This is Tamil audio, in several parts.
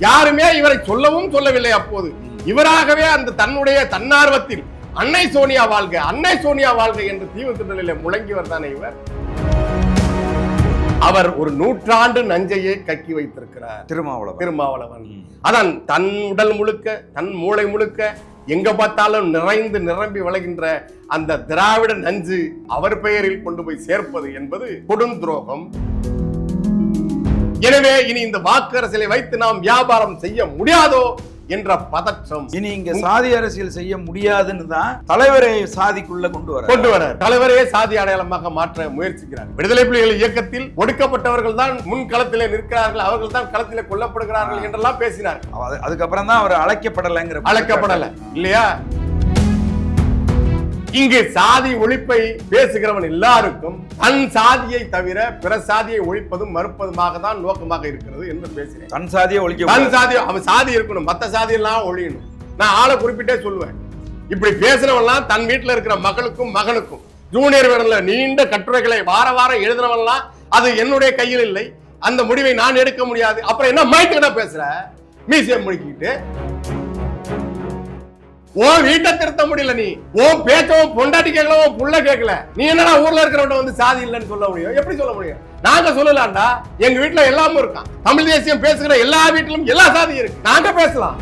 யாருமே இவரை சொல்லவும் சொல்லவில்லை. அப்போது இவராகவே அந்த தன்னுடைய தன்னார்வத்தில் அன்னை சோனியா வாழ்க, அன்னை சோனியா வாழ்க என்று தீவுத்திடலில் முழங்கியவர் தானே இவர். அவர் ஒரு 100 ஆண்டு நஞ்சையே கக்கி வைத்திருக்கிறார் திருமாவளவன். அதான் தன் உடல் முழுக்க, தன் மூளை முழுக்க எங்க பார்த்தாலும் நிறைந்து நிரம்பி விளைகின்ற அந்த திராவிட நஞ்சு அவர் பெயரில் கொண்டு போய் சேர்ப்பது என்பது கொடுந்துரோகம். எனவே இனி இந்த வாக்கு அரசியலை வைத்து நாம் வியாபாரம் செய்ய முடியாதோ என்ற பதற்றம். இனி இங்க சாதி அரசியல் செய்ய முடியாதுன்னு தான் தலைவரை சாதிக்குள்ள கொண்டு வர தலைவரையே சாதி அடையாளமாக மாற்ற முயற்சிக்கிறார். விடுதலை புலிகள் இயக்கத்தில் ஒடுக்கப்பட்டவர்கள் தான் முன் களத்திலே நிற்கிறார்கள், அவர்கள் தான் களத்திலே கொல்லப்படுகிறார்கள் என்றெல்லாம் பேசினார். அதுக்கப்புறம் தான் அவர் அழைக்கப்படல இல்லையா? இங்கு சாதி ஒழிப்பை பேசுகிறவன் எல்லாருக்கும் தன் சாதியை தவிர பிற சாதியை ஒழிப்பதும் மறுப்பதுமாக தான் நோக்கமாக இருக்கிறது என்று பேசுகிறேன். தன் சாதியை ஒழிக்க, தன் சாதி, அவன் சாதி இருக்கணும், மற்ற சாதி எல்லாம் ஒழியணும். நான் ஆளை குறிப்பிட்டே சொல்லுவேன். இப்படி பேசுறவன்லாம் தன் வீட்டுல இருக்கிற மகளுக்கும் மகனுக்கும் ஜூனியர் வேடன்ல நீண்ட கட்டுரைகளை வார வாரம் எழுதுனவன்லாம் அது என்னுடைய கையில் இல்லை, அந்த முடிவை நான் எடுக்க முடியாது. அப்புறம் என்ன மைக்கிட்ட பேசுற, மியூசியம் முடிக்கிட்டு உன் வீட்டை திருத்த முடியல, நீ உன் பேச்சவும் பொண்டாட்டி கேட்கல, உன் புள்ள கேட்கல, நீ என்னடா ஊர்ல இருக்கிறவன் வந்து சாதி இல்லைன்னு சொல்ல முடியும்? எப்படி சொல்ல முடியும்? நாங்க சொல்லலாம்டா, எங்க வீட்டுல எல்லாமும் இருக்கான். தமிழ் தேசியம் பேசுகிற எல்லா வீட்டிலும் எல்லா சாதியும் இருக்கு, நாங்க பேசலாம்.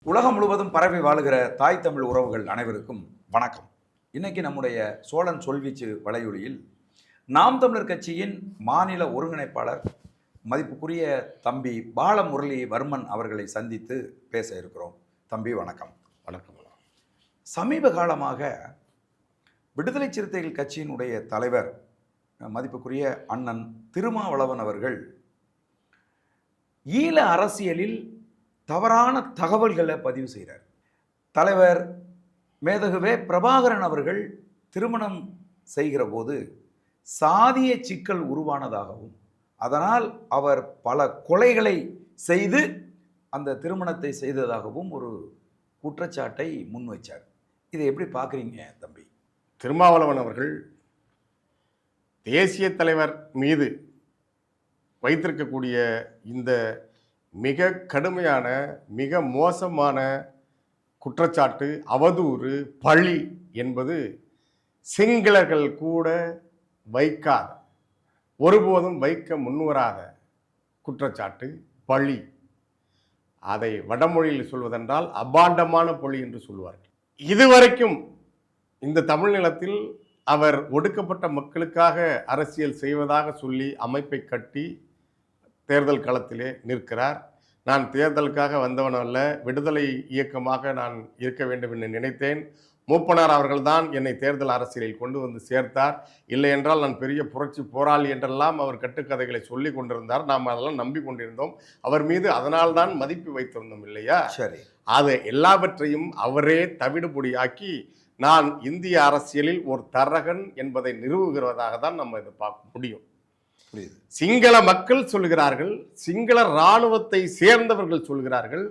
உலகம் முழுவதும் பரவி வாழுகிற தாய் தமிழ் உறவுகள் அனைவருக்கும் வணக்கம். இன்னைக்கு நம்முடைய சோழன் சொல்வீச்சு வலையொலியில் நாம் தமிழர் கட்சியின் மாநில ஒருங்கிணைப்பாளர் மதிப்புக்குரிய தம்பி பாலமுரளி வர்மன் அவர்களை சந்தித்து பேச இருக்கிறோம். தம்பி வணக்கம். வணக்கம். சமீப காலமாக விடுதலை சிறுத்தைகள் கட்சியினுடைய தலைவர் மதிப்புக்குரிய அண்ணன் திருமாவளவன் அவர்கள் ஈழ அரசியலில் தவறான தகவல்களை பதிவு செய்கிறார். தலைவர் மேதகுவே பிரபாகரன் அவர்கள் திருமணம் செய்கிற போது சாதிய சிக்கல் உருவானதாகவும் அதனால் அவர் பல கொலைகளை செய்து அந்த திருமணத்தை செய்ததாகவும் ஒரு குற்றச்சாட்டை முன்வைச்சார். இதை எப்படி பார்க்குறீங்க தம்பி? திருமாவளவன் அவர்கள் தேசிய தலைவர் மீது வைத்திருக்கக்கூடிய இந்த மிக கடுமையான, மிக மோசமான குற்றச்சாட்டு, அவதூறு, பழி என்பது சிங்களர்கள் கூட வைக்காத, ஒருபோதும் வைக்க முன்வராத குற்றச்சாட்டு, பழி. அதை வடமொழியில் சொல்வதென்றால் அபாண்டமான பழி என்று சொல்வார்கள். இதுவரைக்கும் இந்த தமிழ் நிலத்தில் அவர் ஒடுக்கப்பட்ட மக்களுக்காக அரசியல் செய்வதாக சொல்லி அமைப்பை கட்டி தேர்தல் களத்திலே நிற்கிறார். நான் தேர்தலுக்காக வந்தவன் அல்ல, விடுதலை இயக்கமாக நான் இருக்க வேண்டும் என்று நினைத்தேன். மூப்பனார் அவர்கள்தான் என்னை தேர்தல் அரசியலில் கொண்டு வந்து சேர்த்தார். இல்லை என்றால் நான் பெரிய புரட்சி போராளி என்றெல்லாம் அவர் கட்டுக்கதைகளை சொல்லி கொண்டிருந்தார். நாம் அதெல்லாம் நம்பி கொண்டிருந்தோம். அவர் மீது அதனால்தான் மதிப்பு வைத்திருந்தோம் இல்லையா? சரி. அது எல்லாவற்றையும் அவரே தவிடுபொடியாக்கி நான் இந்திய அரசியலில் ஒரு தரகன் என்பதை நிறுவுகிறதாக தான் நம்ம இதை பார்க்க முடியும். சிங்கள மக்கள் சொல்கிறார்கள், சிங்கள இராணுவத்தை சேர்ந்தவர்கள் சொல்கிறார்கள்,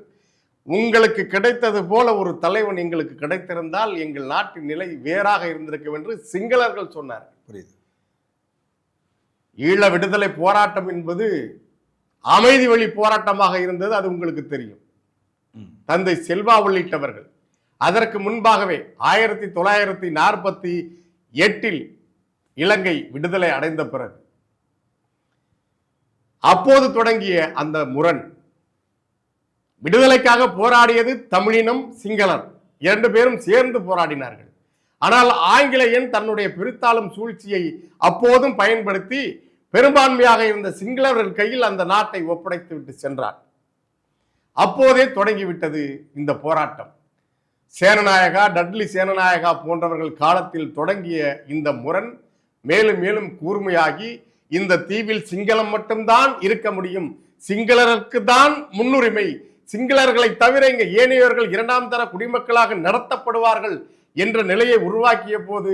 உங்களுக்கு கிடைத்தது போல ஒரு தலைவன் எங்களுக்கு கிடைத்திருந்தால் எங்கள் நாட்டின் நிலை வேறாக இருந்திருக்கும் என்று சிங்களர்கள் சொன்னார்கள். புரியுது. ஈழ விடுதலை போராட்டம் என்பது அமைதி வழி போராட்டமாக இருந்தது, அது உங்களுக்கு தெரியும். தந்தை செல்வா உள்ளிட்டவர்கள் அதற்கு முன்பாகவே 1948 இலங்கை விடுதலை அடைந்த பிறகு அப்போது தொடங்கிய அந்த முரண், விடுதலைக்காக போராடியது தமிழினம், சிங்களர் 2 பேரும் சேர்ந்து போராடினார்கள். ஆனால் ஆங்கிலேயன் தன்னுடைய பிரித்தாளும் சூழ்ச்சியை அப்போதும் பயன்படுத்தி பெரும்பான்மையாக இருந்த சிங்களவர்கள் கையில் அந்த நாட்டை ஒப்படைத்து விட்டு சென்றார். அப்போதே தொடங்கிவிட்டது இந்த போராட்டம். சேனநாயகா, டட்லி சேனநாயகா போன்றவர்கள் காலத்தில் தொடங்கிய இந்த முரண் மேலும் மேலும் கூர்மையாகி இந்த தீவில் சிங்களம் மட்டும்தான் இருக்க முடியும், சிங்களருக்கு தான் முன்னுரிமை, சிங்களர்களை தவிர இங்க ஏனையவர்கள் 2ஆம் தர குடிமக்களாக நடத்தப்படுவார்கள் என்ற நிலையை உருவாக்கிய போது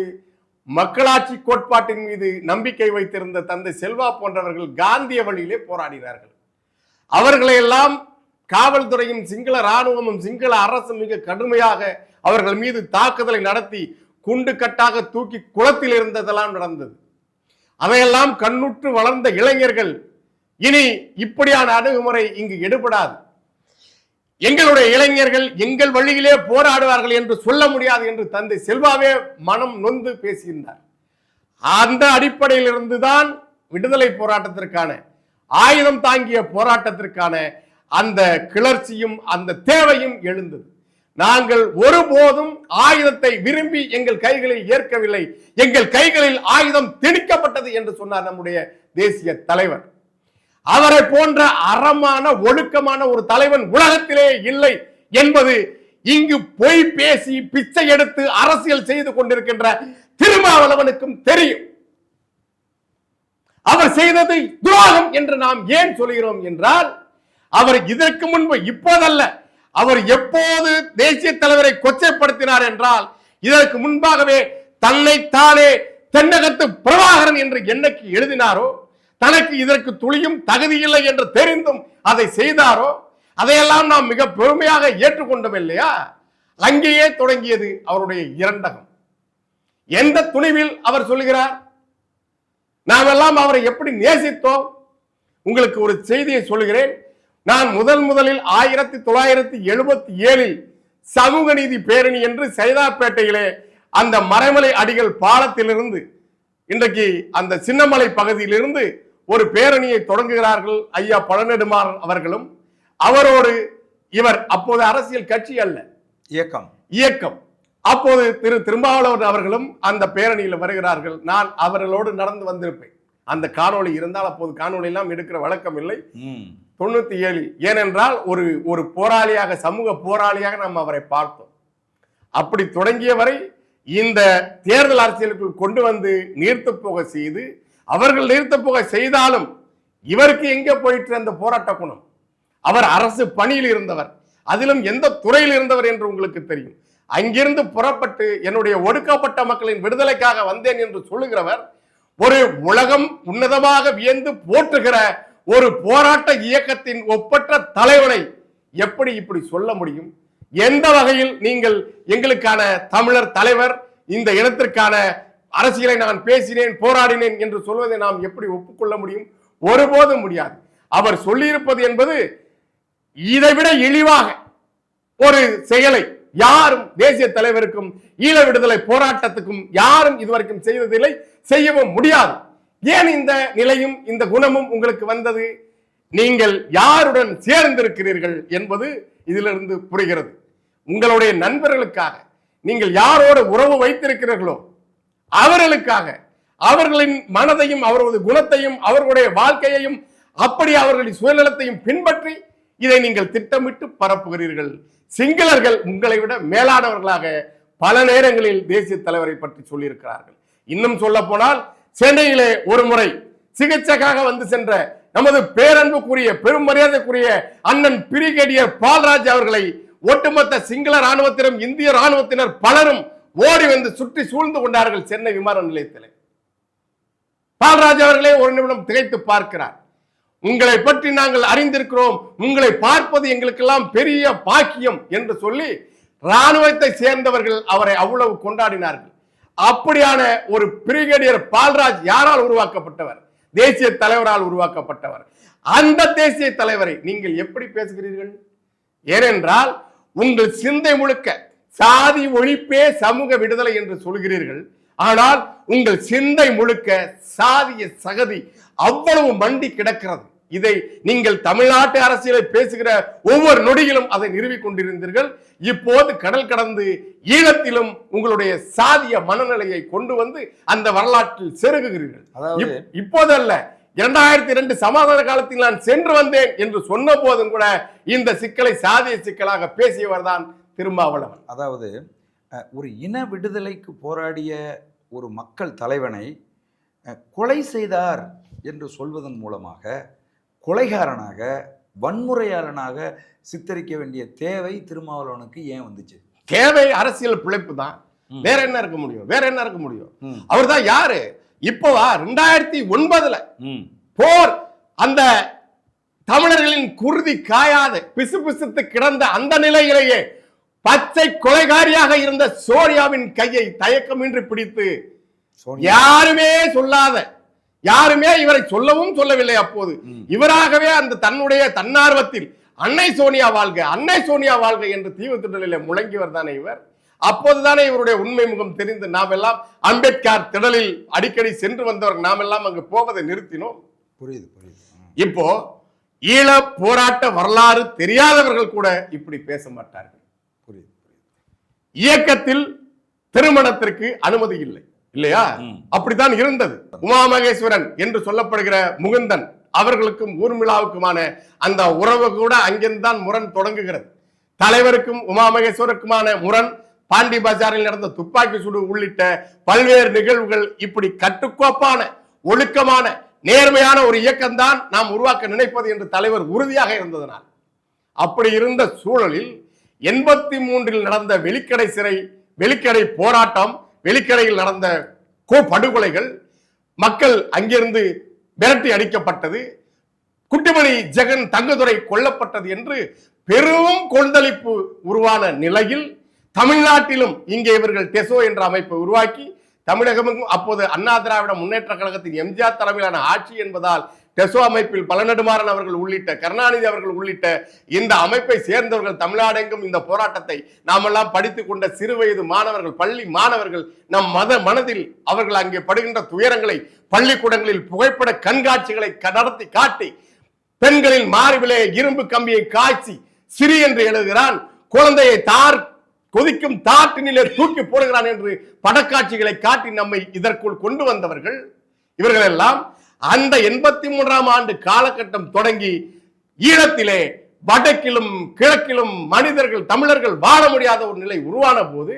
மக்களாட்சி கோட்பாட்டின் மீது நம்பிக்கை வைத்திருந்த தந்தை செல்வா போன்றவர்கள் காந்திய வழியிலே போராடினார்கள். அவர்களையெல்லாம் காவல்துறையும் சிங்கள இராணுவமும் சிங்கள அரசும் மிக கடுமையாக அவர்கள் மீது தாக்குதலை நடத்தி குண்டு கட்டாக தூக்கி குளத்தில் இருந்ததெல்லாம் நடந்தது. அதையெல்லாம் கண்ணுற்று வளர்ந்த இளைஞர்கள் இனி இப்படியான அணுகுமுறை இங்கு எடுபடாது, எங்களுடைய இளைஞர்கள் எங்கள் வழியிலே போராடுவார்கள் என்று சொல்ல முடியாது என்று தந்தை செல்வாவே மனம் நொந்து பேசுகின்றார். அந்த அடிப்படையில் இருந்துதான் விடுதலை போராட்டத்திற்கான ஆயுதம் தாங்கிய போராட்டத்திற்கான அந்த கிளர்ச்சியும் அந்த தேவையும் எழுந்தது. நாங்கள் ஒருபோதும் ஆயுதத்தை விரும்பி எங்கள் கைகளில் ஏற்கவில்லை, எங்கள் கைகளில் ஆயுதம் திணிக்கப்பட்டது என்று சொன்னார் நம்முடைய தேசிய தலைவர். அவரை போன்ற அறமான ஒழுக்கமான ஒரு தலைவன் உலகத்திலே இல்லை என்பது இங்கு பொய் பேசி பிச்சை எடுத்து அரசியல் செய்து கொண்டிருக்கின்ற திருமாவளவனுக்கும் தெரியும். அவர் செய்தது துரோகம் என்று நாம் ஏன் சொல்கிறோம் என்றால், அவர் இதற்கு முன்பு, இப்போதல்ல, அவர் எப்போது தேசிய தலைவரை கொச்சைப்படுத்தினார் என்றால் இதற்கு முன்பாகவே தன்னைத்தானே தென்னகத்து பிரபாகரன் என்று என்னைக்கு எழுதினாரோ, தனக்கு இதற்கு துளியும் தகுதியில்லை என்று தெரிந்தும் அதை செய்தாரோ, அதையெல்லாம் நாம் மிக பெருமையாக ஏற்றுக்கொண்டோம் இல்லையா? அங்கேயே தொடங்கியது அவருடைய இரண்டகம். எந்த துணிவில் அவர் சொல்லுகிறார், நாம் எல்லாம் அவரை எப்படி நேசித்தோம்? உங்களுக்கு ஒரு செய்தியை சொல்லுகிறேன். நான் முதலில் 1977 சமூக நீதி பேரணி என்று சைதாப்பேட்டையிலே அந்த மறைமலை அடிகள் பாலத்திலிருந்து இன்றைக்கு அந்த சின்னமலை பகுதியிலிருந்து ஒரு பேரணியை தொடங்குகிறார்கள் ஐயா பழநெடுமாறன் அவர்களும். அவரோடு இவர் அப்போது அரசியல் கட்சி அல்ல, இயக்கம். அப்போது திருமாவளவன் அவர்களும் அந்த பேரணியில் வருகிறார்கள். நான் அவர்களோடு நடந்து வந்திருப்பேன். அந்த காணொளி இருந்தால், அப்போது காணொளி எல்லாம் எடுக்கிற வழக்கம் இல்லை. 97 ஏனென்றால் ஒரு போராளியாக, சமூக போராளியாக நாம் அவரை பார்த்தோம். அப்படி தொடங்கிய வரை இந்த தேர்தல் அரசியலுக்குள் கொண்டு வந்து நீர்த்து போக செய்து, அவர்கள் நீர்த்து போக செய்தாலும் இவருக்கு எங்கே போயிட்டு அந்த போராட்ட குணம்? அவர் அரசு பணியில் இருந்தவர், அதிலும் எந்த துறையில் இருந்தவர் என்று உங்களுக்கு தெரியும். அங்கிருந்து புறப்பட்டு என்னுடைய ஒடுக்கப்பட்ட மக்களின் விடுதலைக்காக வந்தேன் என்று சொல்லுகிறவர் ஒரு உலகம் உன்னதமாக வியந்து போற்றுகிற ஒரு போராட்ட இயக்கத்தின் ஒப்பற்ற தலைவனை எப்படி இப்படி சொல்ல முடியும்? எந்த வகையில் நீங்கள் எங்களுக்கான தமிழர் தலைவர், இந்த இடத்திற்கான அரசியலை நான் பேசினேன், போராடினேன் என்று சொல்வதை நாம் எப்படி ஒப்புக்கொள்ள முடியும்? ஒருபோதும் முடியாது. அவர் சொல்லியிருப்பது என்பது இதைவிட இழிவாக ஒரு செயலை யாரும் தேசிய தலைவருக்கும் ஈழ விடுதலை போராட்டத்துக்கும் யாரும் இதுவரைக்கும் செய்ததில்லை, செய்யவும் முடியாது. ஏன் இந்த நிலையும் இந்த குணமும் உங்களுக்கு வந்தது? நீங்கள் யாருடன் சேர்ந்திருக்கிறீர்கள் என்பது இதிலிருந்து புரிகிறது. உங்களுடைய நண்பர்களுக்காக நீங்கள் யாரோடு உறவு வைத்திருக்கிறீர்களோ அவர்களுக்காக, அவர்களின் மனதையும் அவரது குணத்தையும் அவர்களுடைய வாழ்க்கையையும் அப்படி அவர்களின் சுயநலத்தையும் பின்பற்றி இதை நீங்கள் திட்டமிட்டு பரப்புகிறீர்கள். சிங்களர்கள் உங்களை விட மேலானவர்களாக பல நேரங்களில் தேசிய தலைவரை பற்றி சொல்லியிருக்கிறார்கள். இன்னும் சொல்ல போனால், சென்னையிலே ஒரு முறை சிகிச்சைக்காக வந்து சென்ற நமது பேரன்புக்குரிய பெரும் மரியாதைக்குரிய அண்ணன் பிரிகேடியர் பால்ராஜ் அவர்களை ஒட்டுமொத்த சிங்கள ராணுவத்தினர், இந்திய ராணுவத்தினர் பலரும் ஓடி வந்து சுற்றி சூழ்ந்து கொண்டார்கள் சென்னை விமான நிலையத்தில். பால்ராஜ் அவர்களே ஒரு நிமிடம் திகைத்து பார்க்கிறார். உங்களை பற்றி நாங்கள் அறிந்திருக்கிறோம், உங்களை பார்ப்பது எங்களுக்கெல்லாம் பெரிய பாக்கியம் என்று சொல்லி ராணுவத்தை சேர்ந்தவர்கள் அவரை அவ்வளவு கொண்டாடினார்கள். அப்படியான ஒரு பிரிகேடியர் பால்ராஜ் யாரால் உருவாக்கப்பட்டவர்? தேசிய தலைவரால் உருவாக்கப்பட்டவர். அந்த தேசிய தலைவரை நீங்கள் எப்படி பேசுகிறீர்கள்? ஏனென்றால் உங்கள் சிந்தை முழுக்க சாதி ஒழிப்பே சமூக விடுதலை என்று சொல்கிறீர்கள். ஆனால் உங்கள் சிந்தை முழுக்க சாதிய சகதி அவ்வளவு மண்டி கிடக்கிறது. இதை நீங்கள் தமிழ்நாட்டு அரசியலை பேசுகிற ஒவ்வொரு நொடியிலும் அதை நிறுவிக் கொண்டிருந்தீர்கள். இப்போது கடல் கடந்து ஈழத்திலும் உங்களுடைய சாதிய மனநிலையை கொண்டு வந்து அந்த வரலாற்றில் செருகுகிறீர்கள். இப்போதல்ல, 2002 சமாதான காலத்தில் நான் சென்று வந்தேன் என்று சொன்ன போதும் கூட இந்த சிக்கலை சாதிய சிக்கலாக பேசியவர் தான் திருமாவளவன். அதாவது ஒரு இன விடுதலைக்கு போராடிய ஒரு மக்கள் தலைவனை கொலை செய்தார் என்று சொல்வதன் மூலமாக கொலைகாரனாக, வன்முறையாளனாக சித்தரிக்க வேண்டிய தேவை திருமாவளவனுக்கு ஏன் வந்துச்சு? தேவை அரசியல் பிழைப்பு தான். வேற என்ன இருக்க முடியும்? வேற என்ன இருக்க முடியும்? அவர் தான் யாரு? இப்போவா 2009 போர் அந்த தமிழர்களின் குருதி காயாத பிசுபிசுத்து கிடந்த அந்த நிலையிலேயே பச்சை கொலைகாரியாக இருந்த சோனியாவின் கையை தயக்கமின்றி பிடித்து யாருமே சொல்லாத, யாருமே இவரை சொல்லவும் சொல்லவில்லை. அப்போது இவராகவே அந்த தன்னுடைய தன்னார்வத்தில் அன்னை சோனியா வாழ்க, அன்னை சோனியா வாழ்க என்று தீவுத்திடலில் முழங்கியவர் தானே இவர். அப்போதுதானே இவருடைய உண்மை முகம் தெரிந்து நாம் எல்லாம் அம்பேத்கர் திடலில் அடிக்கடி சென்று வந்தவர்கள் நாம் எல்லாம் அங்கு போவதை நிறுத்தினோம். புரியுது. இப்போ ஈழ போராட்ட வரலாறு தெரியாதவர்கள் கூட இப்படி பேச மாட்டார்கள். புரியுது. இயக்கத்தில் திருமணத்திற்கு அனுமதி இல்லை, இல்லையா? அப்படித்தான் இருந்தது. உமா மகேஸ்வரன் என்று சொல்லப்படுகிற முகுந்தன் அவர்களுக்கும் ஊர்மிளாவுக்குமான அந்த உறவு கூட அங்கிருந்தான் முரண் தொடங்குகிறது. தலைவருக்கும் உமா மகேஸ்வருக்குமான முரண், பாண்டி பஜாரில் நடந்த துப்பாக்கி சூடு உள்ளிட்ட பல்வேறு நிகழ்வுகள், இப்படி கட்டுக்கோப்பான ஒழுக்கமான நேர்மையான ஒரு இயக்கம்தான் நாம் உருவாக்க நினைப்பது என்று தலைவர் உறுதியாக இருந்ததனால், அப்படி இருந்த சூழலில் 83 நடந்த வெளிக்கடை போராட்டம், வெளிக்கடையில் நடந்த படுகொலைகள், மக்கள் அங்கிருந்து விரட்டி அடிக்கப்பட்டது, குட்டிமணி ஜெகன் தங்கதுரை கொல்லப்பட்டது என்று பெரும் கொந்தளிப்பு உருவான நிலையில் தமிழ்நாட்டிலும் இங்கே இவர்கள் டெசோ என்ற அமைப்பை உருவாக்கி, தமிழகமும் அப்போது அண்ணா திராவிட முன்னேற்ற கழகத்தின் எம்ஜிஆர் தலைமையிலான ஆட்சி என்பதால் டெசோ அமைப்பில் பழநெடுமாறன் அவர்கள் உள்ளிட்ட, கருணாநிதி அவர்கள் உள்ளிட்ட இந்த அமைப்பை சேர்ந்தவர்கள் தமிழ்நாடெங்கும் இந்த போராட்டத்தை நாமெல்லாம் படித்துக் கொண்ட சிறு வயது மாணவர்கள், பள்ளி மாணவர்கள் நம் மனதில் அவர்கள் அங்கே படுகின்ற துயரங்களை பள்ளிக்கூடங்களில் புகைப்பட கண்காட்சிகளை நடத்தி காட்டி, பெண்களின் மார்பிலே இரும்பு கம்பியை காய்ச்சி சிறி என்று எழுதுகிறான், குழந்தையை கொதிக்கும் தாட்டினிலே தூக்கி போடுகிறான் என்று படக்காட்சிகளை காட்டி நம்மை இதற்குள் கொண்டு வந்தவர்கள் இவர்கள் எல்லாம் அந்த 83ஆம் ஆண்டு காலகட்டம் தொடங்கி ஈழத்திலே வடக்கிலும் கிழக்கிலும் மனிதர்கள், தமிழர்கள் வாழ முடியாத ஒரு நிலை உருவான போது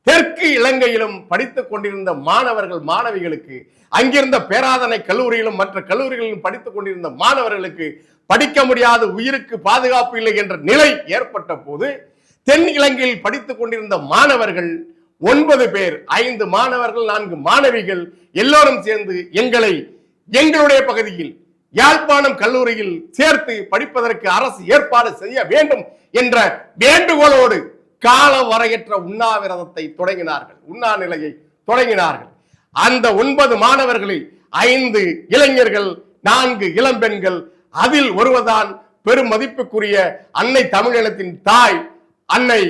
தெற்கு இலங்கையிலும் படித்துக் கொண்டிருந்த மாணவர்கள், மாணவிகளுக்கு, அங்கிருந்த பேராதனை கல்லூரியிலும் மற்ற கல்லூரிகளிலும் படித்துக் கொண்டிருந்த மாணவர்களுக்கு படிக்க முடியாத, உயிருக்கு பாதுகாப்பு இல்லை என்ற நிலை ஏற்பட்ட போது தென் இலங்கையில் படித்துக் கொண்டிருந்த மாணவர்கள் 9 பேர், 5 மாணவர்கள் 4 மாணவிகள் எல்லோரும் சேர்ந்து எங்களுடைய பகுதியில் யாழ்ப்பாணம் கல்லூரியில் சேர்த்து படிப்பதற்கு அரசு ஏற்பாடு செய்ய வேண்டும் என்ற வேண்டுகோளோடு கால வரையற்ற உண்ணாவிரதத்தை தொடங்கினார்கள், உண்ணா நிலையை தொடங்கினார்கள். அந்த 9 மாணவர்களில் 5 இளைஞர்கள், 4 இளம்பெண்கள், அதில் ஒருவர்தான் பெரும் மதிப்புக்குரிய அன்னை தமிழினத்தின் தாய் அன்னை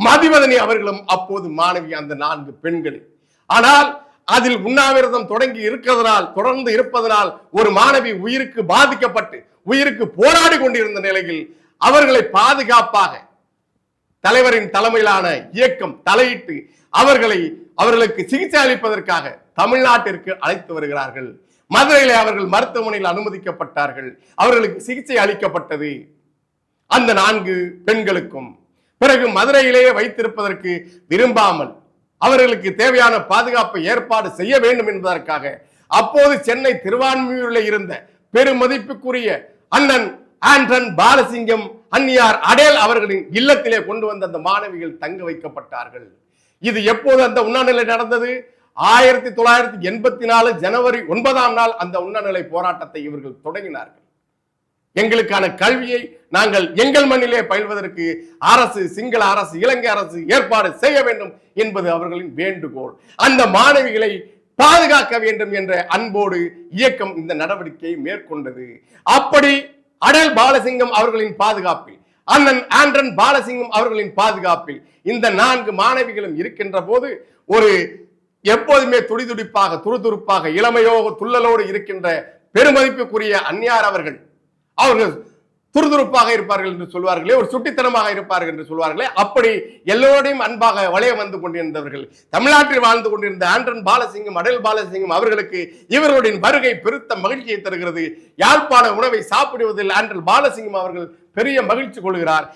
மதிவதனி அவர்களும் அப்போது மாணவி, அந்த 4 பெண்களில். ஆனால் அதில் உண்ணாவிரதம் தொடர்ந்து இருப்பதனால் ஒரு மாணவி உயிருக்கு பாதிக்கப்பட்டு உயிருக்கு போராடி கொண்டிருந்த நிலையில் அவர்களை பாதுகாப்பாக தலைவரின் தலைமையிலான இயக்கம் தலையிட்டு அவர்களுக்கு சிகிச்சை அளிப்பதற்காக தமிழ்நாட்டிற்கு அழைத்து வருகிறார்கள். மதுரையிலே அவர்கள் மருத்துவமனையில் அனுமதிக்கப்பட்டார்கள், அவர்களுக்கு சிகிச்சை அளிக்கப்பட்டது அந்த 4 பெண்களுக்கும். பிறகு மதுரையிலேயே வைத்திருப்பதற்கு விரும்பாமல் அவர்களுக்கு தேவையான பாதுகாப்பை ஏற்பாடு செய்ய வேண்டும் என்பதற்காக அப்போது சென்னை திருவான்மியூரில் இருந்த பெருமதிப்புக்குரிய அண்ணன் ஆண்டன் பாலசிங்கம், அன்னியார் அடேல் அவர்களின் இல்லத்திலே கொண்டு வந்த அந்த மாணவிகள் தங்க வைக்கப்பட்டார்கள். இது எப்போது அந்த உண்ணாநிலை நடந்தது? 1984 ஜனவரி 9ஆம் நாள் அந்த உண்ணாநிலை போராட்டத்தை இவர்கள் தொடங்கினார்கள். எங்களுக்கான கல்வியை நாங்கள் எங்கள் மண்ணிலே பயில்வதற்கு அரசு, சிங்கள அரசு, இலங்கை அரசு ஏற்பாடு செய்ய வேண்டும் என்பது அவர்களின் வேண்டுகோள். அந்த மாணவிகளை பாதுகாக்க வேண்டும் என்ற அன்போடு இயக்கம் இந்த நடவடிக்கையை மேற்கொண்டது. அப்படி அடல் பாலசிங்கம் அவர்களின் பாதுகாப்பில், அண்ணன் ஆண்டன் பாலசிங்கம் அவர்களின் பாதுகாப்பில் இந்த 4 மாணவிகளும் இருக்கின்ற போது ஒரு எப்போதுமே துடிதுடிப்பாக, துருதுருப்பாக, இளமையோக துள்ளலோடு இருக்கின்ற பெருமதிப்புக்குரிய அன்னியார் அவர்கள் துருதுருப்பாக இருப்பார்கள் என்று சொல்வார்களே, ஒரு சுட்டித்தனமாக இருப்பார்கள் என்று சொல்வார்களே, அப்படி எல்லோரையும் அன்பாக வளைய வந்து கொண்டிருந்தவர்கள், தமிழ்நாட்டில் வாழ்ந்து கொண்டிருந்த ஆண்டன் பாலசிங்கம், அடல் பாலசிங்கம் அவர்களுக்கு இவர்களுடைய வருகை பெருத்த மகிழ்ச்சியை தருகிறது. யாழ்ப்பாண உணவை சாப்பிடுவதில் ஆண்டன் பாலசிங்கம் அவர்கள் பெரிய மகிழ்ச்சி கொள்கிறார்.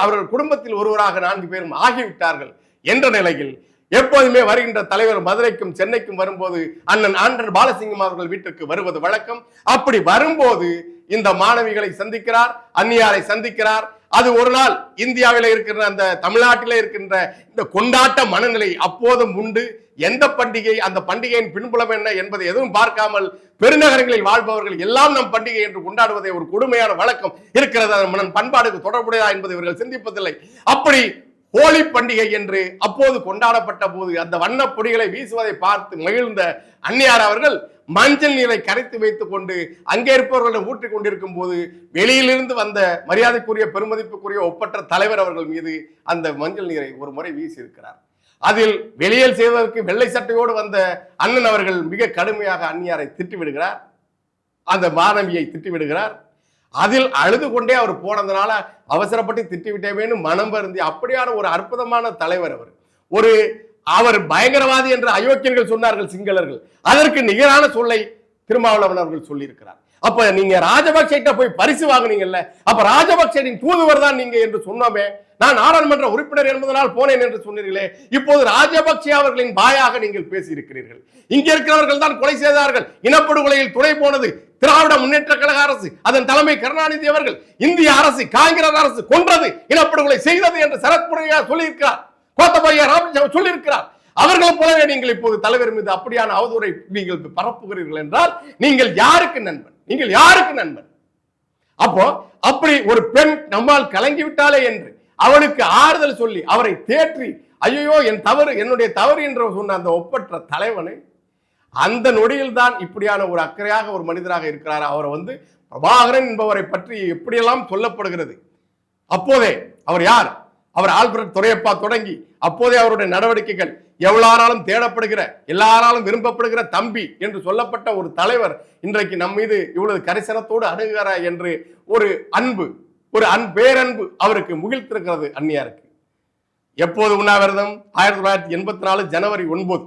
அவர்கள் குடும்பத்தில் ஒருவராக 4 பேரும் ஆகிவிட்டார்கள் என்ற நிலையில் எப்போதுமே வருகின்ற தலைவர் மதுரைக்கும் சென்னைக்கும் வரும்போது அண்ணன் ஆண்டன் பாலசிங்கம் அவர்கள் வீட்டுக்கு வருவது வழக்கம். அப்படி வரும்போது இந்த மாணவிகளை சந்திக்கிறார், அந்நியாரை சந்திக்கிறார். அது ஒரு நாள் இந்தியாவில் இருக்கின்ற அந்த தமிழ்நாட்டிலே இருக்கின்ற இந்த கொண்டாட்ட மனநிலை அப்போதும் உண்டு. எந்த பண்டிகை, அந்த பண்டிகையின் பின்புலம் என்ன என்பதை எதுவும் பார்க்காமல் பெருநகரங்களில் வாழ்பவர்கள் எல்லாம் நம் பண்டிகை என்று கொண்டாடுவதை ஒரு கொடுமையான வழக்கம் இருக்கிறது. அதன் பண்பாடுக்கு தொடர்புடையதா என்பதை இவர்கள் சிந்திப்பதில்லை. அப்படி ஹோலி பண்டிகை என்று அப்போது கொண்டாடப்பட்ட போது அந்த வண்ண பொடிகளை வீசுவதை பார்த்து மகிழ்ந்த அன்னியார் அவர்கள் மஞ்சள் நீரை கரைத்து வைத்துக் கொண்டு அங்கே இருப்பவர்களை ஊற்றிக் கொண்டிருக்கும் போது வெளியிலிருந்து வந்த மரியாதைக்குரிய பெருமதிப்புக்குரிய ஒப்பற்ற தலைவர் அவர்கள் மீது அந்த மஞ்சள் நீரை ஒரு முறை வீசி இருக்கிறார். அதில் வெளியில் செய்வதற்கு வெள்ளை சட்டையோடு வந்த அண்ணன் அவர்கள் மிக கடுமையாக அன்னியாரை திட்டிவிடுகிறார், அந்த மாணவியை திட்டிவிடுகிறார். அதில் அழுது கொண்டே அவர் போனதுனால அவசரப்பட்டு திட்டிவிட்டேன்னு மனம் வருந்தி அப்படியான ஒரு அற்புதமான தலைவர் அவர். அவர் பயங்கரவாதி என்று அயோக்கியர்கள் சொன்னார்கள் சிங்களர்கள். அதற்கு நிகரான சொல்லை திருமாவளவன் அவர்கள் சொல்லியிருக்கிறார். அப்ப நீங்க ராஜபக்சேட்ட போய் பரிசு வாங்குனீங்கல்ல, அப்ப ராஜபக்சேவின் தூதுவர் தான் நீங்க என்று சொன்னோமே. நான் நாடாளுமன்ற உறுப்பினர் என்பதனால் போனேன் என்று சொன்னீர்களே, இப்போது ராஜபக்சே அவர்களின் வாயாக நீங்கள் பேசியிருக்கிறீர்கள். இங்க இருக்கிறவர்கள் தான் கொலை செய்தார்கள், இனப்படுகொலையில் துணை போனது திராவிட முன்னேற்ற கழக அரசு, அதன் தலைமை கருணாநிதி அவர்கள், இந்திய அரசு காங்கிரஸ் அரசு கொன்றது, இனப்படுகொலை செய்தது என்று சரத்முறையா சொல்லியிருக்கிறார், கோத்தபய ராமசாமி சொல்லியிருக்கிறார். அவர்களும் போலவே நீங்கள் இப்போது தலைவர் மீது அப்படியான அவதூறை நீங்கள் பரப்புகிறீர்கள் என்றால் நீங்கள் யாருக்கு நண்பன்? நீங்கள் யாருக்கு நண்பன்? அப்போ அப்படி ஒரு பெண் நம்மால் கலங்கி விட்டாலே என்று அவனுக்கு ஆறுதல் சொல்லி அவரை தேற்றி ஐயோ என் தவறு, என்னுடைய தவறு என்று சொன்ன அந்த ஒப்பற்ற தலைவனை அந்த நொடியில் தான் இப்படியான ஒரு அக்கறையாக ஒரு மனிதராக இருக்கிறார். அவரை பிரபாகரன் என்பவரை பற்றி எப்படியெல்லாம் சொல்லப்படுகிறது. அப்போதே அவர் யார்? அவர் ஆல்பர்ட் துரையப்பா தொடங்கி அப்போதே அவருடைய நடவடிக்கைகள் எவ்வளவு தேடப்படுகிற, எல்லாராலும் விரும்பப்படுகிற தம்பி என்று சொல்லப்பட்ட ஒரு தலைவர் இன்றைக்கு நம் மீது இவ்வளவு கரிசனத்தோடு அணுகிறார் என்று ஒரு அன்பு, ஒரு பேரன்பு அவருக்கு முகிழ்த்திருக்கிறது அன்னியாருக்கு. எப்போது உண்ணாவிரதம்? 1984 ஜனவரி 9.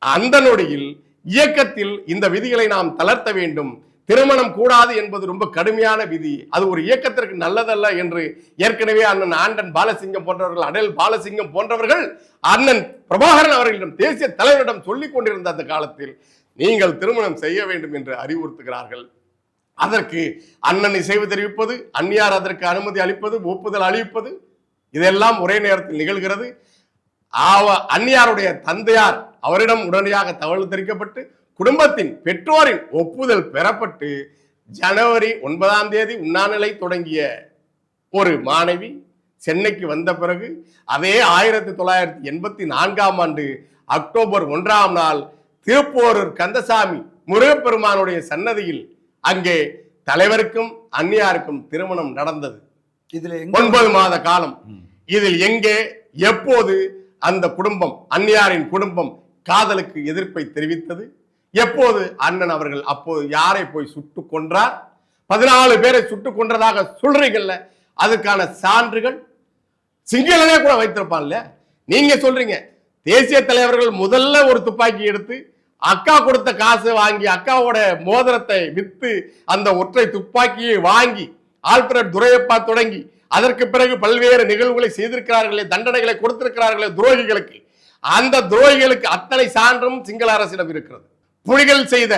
அந்த நொடியில் இயக்கத்தில் இந்த விதிகளை நாம் தளர்த்த வேண்டும், திருமணம் கூடாது என்பது ரொம்ப கடுமையான விதி, அது ஒரு இயக்கத்திற்கு நல்லதல்ல என்று ஏற்கனவே அண்ணன் ஆண்டன் பாலசிங்கம் போன்றவர்கள், அடல் பாலசிங்கம் போன்றவர்கள் அண்ணன் பிரபாகரன் அவர்களிடம், தேசிய தலைவரிடம் சொல்லிக் கொண்டிருந்த அந்த காலத்தில் நீங்கள் திருமணம் செய்ய வேண்டும் என்று அறிவுறுத்துகிறார்கள். அதற்கு அண்ணன் இசைவு தெரிவிப்பது, அந்நியார் அதற்கு அனுமதி அளிப்பது, ஒப்புதல் அளிப்பது, இதெல்லாம் ஒரே நேரத்தில் நிகழ்கிறது. அந்நியாருடைய தந்தையார் அவரிடம் உடனடியாக தகவல் தெரிவிக்கப்பட்டு குடும்பத்தின் பெற்றோரின் ஒப்புதல் பெறப்பட்டு ஜனவரி 9 உண்ணாநிலை தொடங்கிய ஒரு மாணவி சென்னைக்கு வந்த பிறகு அதே 1984 அக்டோபர் 1 திருப்போரூர் கந்தசாமி முருகப்பெருமானுடைய சன்னதியில் அங்கே தலைவருக்கும் அந்நியாருக்கும் திருமணம் நடந்தது. இதுல 9 மாத காலம். இதில் எங்கே எப்போது அந்த குடும்பம், அந்நியாரின் குடும்பம் காதலுக்கு எதிர்ப்பை தெரிவித்தது? எப்போது அண்ணன் அவர்கள் அப்போது யாரை போய் சுட்டு கொன்றார்? 14 பேரை சுட்டு கொன்றதாக சொல்றீங்கல்ல, அதுக்கான சான்றுகள் சிங்களனே கூட வைத்திருப்பான்ல. நீங்க சொல்றீங்க தேசிய தலைவர்கள் முதல்ல ஒரு துப்பாக்கி எடுத்து அக்கா கொடுத்த காசு வாங்கி அக்காவோட மோதிரத்தை வித்து அந்த ஒற்றை துப்பாக்கியை வாங்கி ஆல்பர்ட் துரையப்பா தொடங்கி அதற்கு பிறகு பல்வேறு நிகழ்வுகளை செய்திருக்கிறார்களே, தண்டனைகளை கொடுத்திருக்கிறார்களே துரோகிகளுக்கு. அந்த துரோகிகளுக்கு அத்தனை சான்றும் சிங்கள அரசிடம் இருக்கிறது. புலிகள் செய்த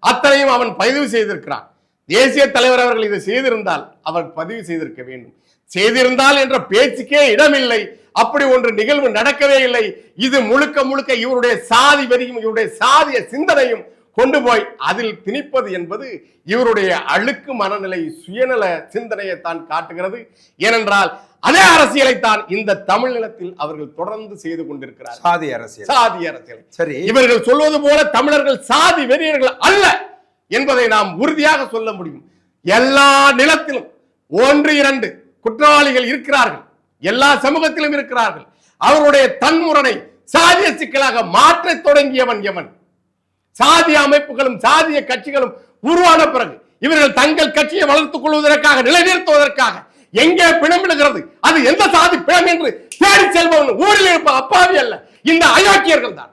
அத்தனையும் அவன் பதிவு செய்திருக்கிறான். தேசிய தலைவர் அவர்கள் இதை செய்திருந்தால் அவர் பதிவு செய்திருக்க வேண்டும். செய்திருந்தால் என்ற பேச்சுக்கே இடமில்லை. அப்படி ஒன்று நிகழ்வு நடக்கவே இல்லை. இது முழுக்க முழுக்க இவருடைய சாதி வெறியும் இவருடைய சாதிய சிந்தனையும் கொண்டு போய் அதில் திணிப்பது என்பது இவருடைய அழுக்கு மனநிலை, சுயநல சிந்தனையை தான் காட்டுகிறது. ஏனென்றால் அதே அரசியலை தான் இந்த தமிழ்நிலத்தில் அவர்கள் தொடர்ந்து செய்து கொண்டிருக்கிறார். சாதி அரசியல். சரி, இவர்கள் சொல்வது போல தமிழர்கள் சாதி வெறியர்கள் அல்ல என்பதை நாம் உறுதியாக சொல்ல முடியும். எல்லா நிலத்திலும் 1-2 குற்றவாளிகள் இருக்கிறார்கள், எல்லா சமூகத்திலும் இருக்கிறார்கள். அவருடைய தன்முரணை சாதிய சிக்கலாக மாற்ற தொடங்கியவன் எவன்? சாதிய அமைப்புகளும் சாதிய கட்சிகளும் உருவான பிறகு இவர்கள் தங்கள் கட்சியை வளர்த்துக் கொள்வதற்காக, நிலைநிறுத்துவதற்காக எங்கே பிணமிடுகிறது, அது எந்த சாதி பிணம் என்று தேடி செல்பவன் ஊரில் இருப்ப அப்பாவி அல்ல, இந்த அயோக்கியர்கள் தான்.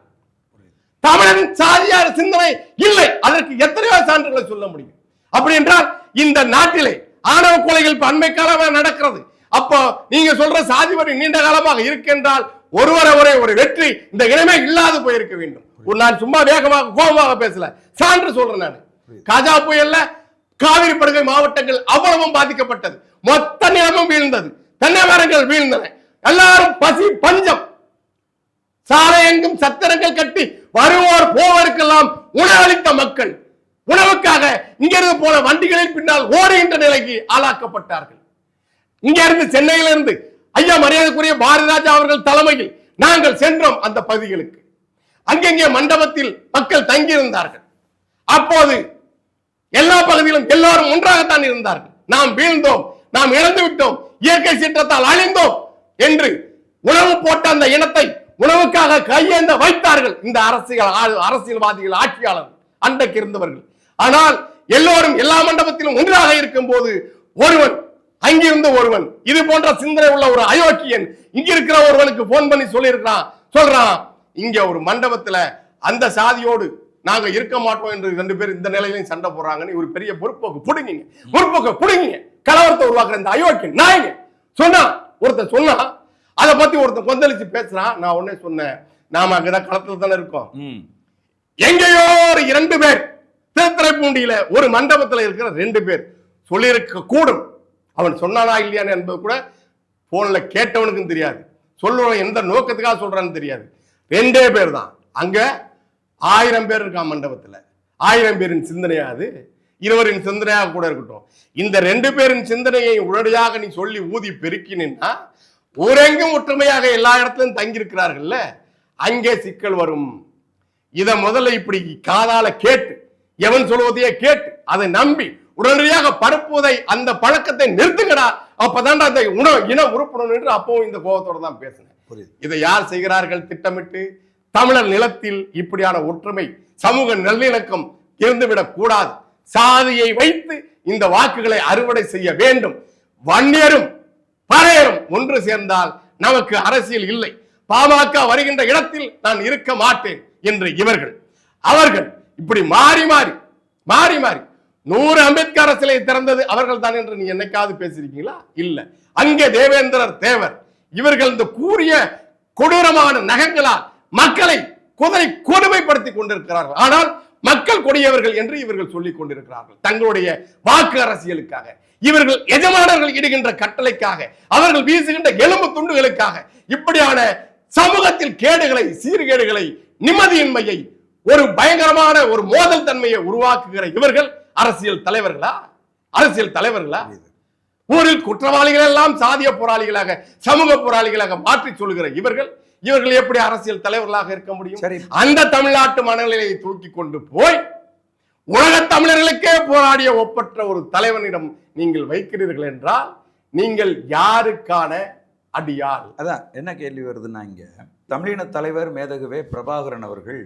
தமிழன் சாதியார சிந்தனை இல்லை. அதற்கு எத்தனையோ சான்றுகளை சொல்ல முடியும். அப்படி என்றால் இந்த நாட்டிலே ஆணவ கொலைகள் அண்மை காலமாக நடக்கிறது. அப்போ நீங்க சொல்ற சாதி வரி நீண்ட காலமாக இருக்கின்றால் ஒருவரை ஒரு வெற்றி இந்த இனமே இல்லாது போயிருக்க வேண்டும். நான் சும்மா வேகமாக கோபமாக பேசல, சான்று சொல்றேன். நான் கஜா புயல்ல காவிரி படுகை மாவட்டங்கள் அவ்வளவும் பாதிக்கப்பட்டது. மொத்த நிலமும் வீழ்ந்தது, தென்னை மரங்கள் வீழ்ந்தன, எல்லாரும் பசி பஞ்சம் சாலை எங்கும் சத்திரங்கள் கட்டி வருவோர் போவருக்கெல்லாம் உணவளித்த மக்கள் உணவுக்காக இங்கிருந்து போன வண்டிகளின் பின்னால் ஓடுகின்ற நிலைக்கு ஆளாக்கப்பட்டார்கள். இங்க இருந்து சென்னையிலிருந்து ஐயா மரியாதைக்குரிய பாரதிராஜா அவர்கள் தலைமையில் நாங்கள் சென்றோம் அந்த பகுதிகளுக்கு. அங்கெங்கே மண்டபத்தில் மக்கள் தங்கியிருந்தார்கள். அப்போது எல்லா பகுதியிலும் எல்லாரும் ஒன்றாகத்தான் இருந்தார்கள். நாம் வீழ்ந்தோம், நாம் இழந்து விட்டோம், இயற்கை சீற்றத்தால் அழிந்தோம் என்று உணவு போட்ட அந்த இனத்தை உணவுக்காக கையேந்த வைத்தார்கள் இந்த அரசியல்வாதிகள், ஆட்சியாளர்கள், அன்றைக்கு இருந்தவர்கள். ஆனால் எல்லோரும் எல்லா மண்டபத்திலும் ஒன்றாக இருக்கும் போது ஒருவன் அங்கிருந்து ஒருவன் இது போன்ற சிந்தனை உள்ள ஒரு அயோக்கியன் இங்க இருக்கிற ஒருவனுக்கு போன் பண்ணி சொல்றான் இங்க ஒரு மண்டபத்துல அந்த சாதியோடு நாங்க இருக்க மாட்டோம் என்று 2 பேர் இந்த நிலையிலையும் சண்டை போடுறாங்கன்னு ஒரு பெரிய பொறுப்போக்கு புடுங்கிங்க கலவரத்தை உருவாக்குற இந்த அயோக்கியன் நாயங்க ஒருத்தர் சொன்னா அதை பத்தி ஒருத்தர் கொந்தளிச்சு பேசுறான். நான் உடனே சொன்னேன், நாம அங்கதான் களத்துல தானே இருக்கோம். எங்கேயோ ஒரு 2 பேர் திருத்துறைப்பூண்டியில ஒரு மண்டபத்துல இருக்கிற 2 பேர் சொல்லியிருக்க கூடும். அவன் சொன்னானா இல்லையான்னு என்பது கூட போன்ல கேட்டவனுக்கும் தெரியாது, சொல்லுவன் எந்த நோக்கத்துக்காக சொல்றான்னு தெரியாது. 2 பேர் தான். அங்க 1000 பேர் இருக்கான் மண்டபத்துல. 1000 பேரின் சிந்தனையாது இருவரின் சிந்தனையாக கூட இருக்கட்டும். இந்த 2 பேரின் சிந்தனையை உடனடியாக நீ சொல்லி ஊதி பெருக்கினா ஊரெங்கும் ஒற்றுமையாக எல்லா இடத்திலும் தங்கியிருக்கிறார்கள்ல, அங்கே சிக்கல் வரும். இத முதல்ல இப்படி காதால கேட்டு எவன் சொல்வதையே கேட்டு அதை நம்பி உடனடியாக பரப்புவதை அந்த பழக்கத்தை நிறுத்துங்கடா, அப்பதான் அந்த இன உறுப்பினர் என்று அப்பவும் இந்த கோபத்தோட தான் பேசினேன். இதை யார் செய்கிறார்கள் திட்டமிட்டு? தமிழர் நிலத்தில் இப்படியான ஒற்றுமை சமூக நல்லிணக்கம் இருந்துவிடக் கூடாது. சாதியை வைத்து இந்த வாக்குகளை அறுவடை செய்ய வேண்டும். வன்னியரும் பறையரும் ஒன்று சேர்ந்தால் நமக்கு அரசியல் இல்லை. பாமக வருகின்ற இடத்தில் நான் இருக்க மாட்டேன் என்று அவர்கள் இப்படி மாறி 100 அம்பேத்கர் சிலை திறந்தது அவர்கள் தான் என்று நீ என்னைக்காவது பேசிருக்கீங்களா? இல்ல. அங்கே தேவேந்திரர் தேவர் இவர்கள் இந்த கூறிய கொடூரமான நகங்களால் மக்களை கொடுமைப்படுத்திக் கொண்டிருக்கிறார்கள். ஆனால் மக்கள் கொடியவர்கள் என்று இவர்கள் சொல்லிக் கொண்டிருக்கிறார்கள். தங்களுடைய வாக்கு அரசியலுக்காக, இவர்கள் எஜமானர்கள் இடுகின்ற கட்டளைக்காக, அவர்கள் வீசுகின்ற எலும்பு துண்டுகளுக்காக இப்படியான சமூகத்தில் கேடுகளை, சீர்கேடுகளை, நிம்மதியின்மையை, ஒரு பயங்கரமான ஒரு மோதல் தன்மையை உருவாக்குகிற இவர்கள் அரசியல் தலைவர்களா? ஊரில் குற்றவாளிகள் எல்லாம் சாதிய போராளிகளாக, சமூக போராளிகளாக மாற்றி சொல்லுகிற இவர்கள் எப்படி அரசியல் தலைவர்களாக இருக்க முடியும்? அந்த தமிழ்நாட்டு மனநிலையை தூக்கி கொண்டு போய் உலக தமிழர்களுக்கே போராடிய ஒப்பற்ற ஒரு தலைவனிடம் நீங்கள் வைக்கிறீர்கள் என்றால் நீங்கள் யாருக்கான அடியாள்? அதான் என்ன கேள்வி வருதுன்னா, இங்க தமிழின தலைவர் மேதகுவே பிரபாகரன் அவர்கள்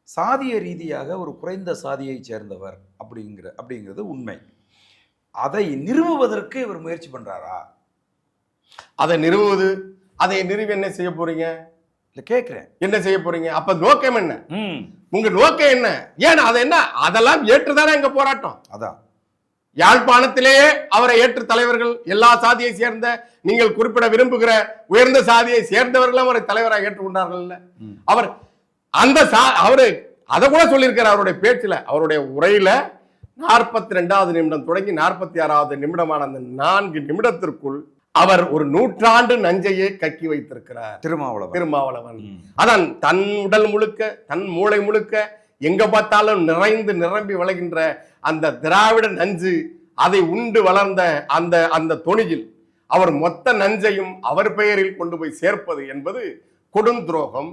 சாதிய ரீதியாக ஒரு குறைந்த சாதியை சேர்ந்தவர் அப்படிங்கிறது உண்மை. அதை நிறுவுவதற்கு இவர் முயற்சி பண்றாரா? அதை நிறுவி என்ன செய்ய போறீங்க? இல்ல கேட்கிறேன், என்ன செய்ய போறீங்க? அப்ப நோக்கம் என்ன? உங்க நோக்கம் என்ன? ஏன் அதை என்ன அதெல்லாம் ஏற்றுதானே எங்க போராட்டம். அதான் யாழ்ப்பாணத்திலேயே அவரை ஏற்று தலைவர்கள் எல்லா சாதியை சேர்ந்த, நீங்கள் குறிப்பிட விரும்புகிற உயர்ந்த சாதியை சேர்ந்தவர்களும் அவரை தலைவராக ஏற்றுக்கொண்டார்கள். அவர் அவரு அதை கூட சொல்லியிருக்கார் அவருடைய பேச்சுல, அவருடைய உரையில 42வது நிமிடம் தொடங்கி 46வது நிமிடமான அந்த 4 நிமிடத்திற்குள் அவர் ஒரு 100 ஆண்டு நஞ்சையே கக்கி வைத்திருக்கிறார் திருமாவளவன். அதான் தன் உடல் முழுக்க, தன் மூளை முழுக்க எங்க பார்த்தாலும் நிரம்பி வளர்கின்ற அந்த திராவிட நஞ்சு, அதை உண்டு வளர்ந்த அந்த தொனியில் அவர் மொத்த நஞ்சையும் அவர் பெயரில் கொண்டு போய் சேர்ப்பது என்பது கொடும் துரோகம்.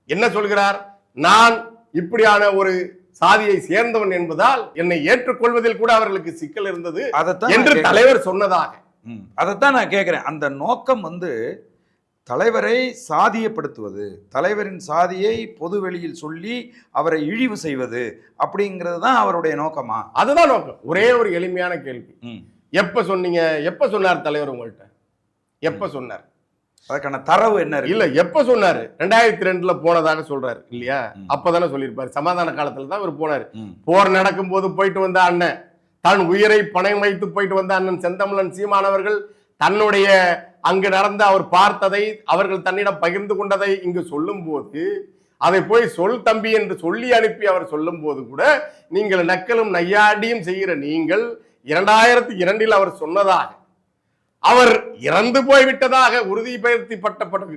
என்ன சொல்கிறார்? நான் இப்படியான ஒரு சாதியை சேர்ந்தவன் என்பதால் என்னை ஏற்றுக்கொள்வதில் கூட அவர்களுக்கு சிக்கல் இருந்தது என்று தலைவர் சொன்னதாக. அதைத்தான் நான் கேட்கிறேன். அந்த நோக்கம் தலைவரை சாதியப்படுத்துவது, தலைவரின் சாதியை பொது வெளியில் சொல்லி அவரை இழிவு செய்வது அப்படிங்கிறது தான் அவருடைய நோக்கமா? அதுதான் நோக்கம். ஒரே ஒரு எளிமையான கேள்வி, எப்ப சொன்னீங்க? எப்ப சொன்னார் தலைவர் உங்கள்கிட்ட? எப்ப சொன்னார்? அதுக்கான தரவு என்ன? இல்ல, எப்ப சொன்னாரு? 2002 போனதாக சொல்றாரு இல்லையா? அப்பதானே சொல்லியிருப்பாரு. சமாதான காலத்துல தான் இவர் போனாரு. போர் நடக்கும் போது போயிட்டு வந்த அண்ணன், தன் உயிரை பணம் வைத்து போயிட்டு வந்த அண்ணன் செந்தமிழன் சீமானவர்கள் தன்னுடைய அங்கு நடந்த அவர் பார்த்ததை, அவர்கள் தன்னிடம் பகிர்ந்து கொண்டதை இங்கு சொல்லும் போது, அதை போய் சொல் தம்பி என்று சொல்லி அனுப்பி அவர் சொல்லும் போது கூட நீங்கள் நக்கலும் நையாடியும் செய்கிற நீங்கள் 2002 அவர் சொன்னதாக அவர் இறந்து போய்விட்டதாக உறுதிப்படுத்தப்பட்ட பிறகு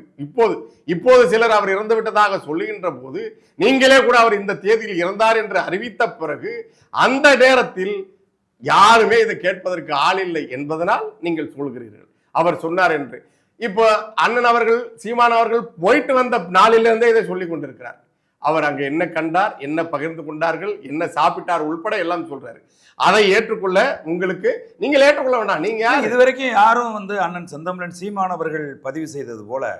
இப்போது சிலர் அவர் இறந்து விட்டதாக சொல்லுகின்ற போது நீங்களே கூட அவர் இந்த தேதியில் இறந்தார் என்று அறிவித்த பிறகு அந்த நேரத்தில் யாருமே இதை கேட்பதற்கு ஆள் இல்லை என்பதனால் நீங்கள் சொல்கிறீர்கள் அவர் சொன்னார் என்று. இப்போ அண்ணன் அவர்கள் சீமான் அவர்கள் போயிட்டு வந்த நாளிலிருந்தே இதை சொல்லிக் கொண்டிருக்கிறார். அவர் அங்க என்ன கண்டார், என்ன பகிர்ந்து கொண்டார்கள், என்ன சாப்பிட்டார் உள்பட எல்லாம் சொல்றாரு. அதை ஏற்றுக்கொள்ள உங்களுக்கு நீங்கள் ஏற்றுக்கொள்ள வேண்டாம். நீங்க இதுவரைக்கும் யாரும் அண்ணன் செந்தமிழன் சீமான் அவர்கள் பதிவு செய்தது போல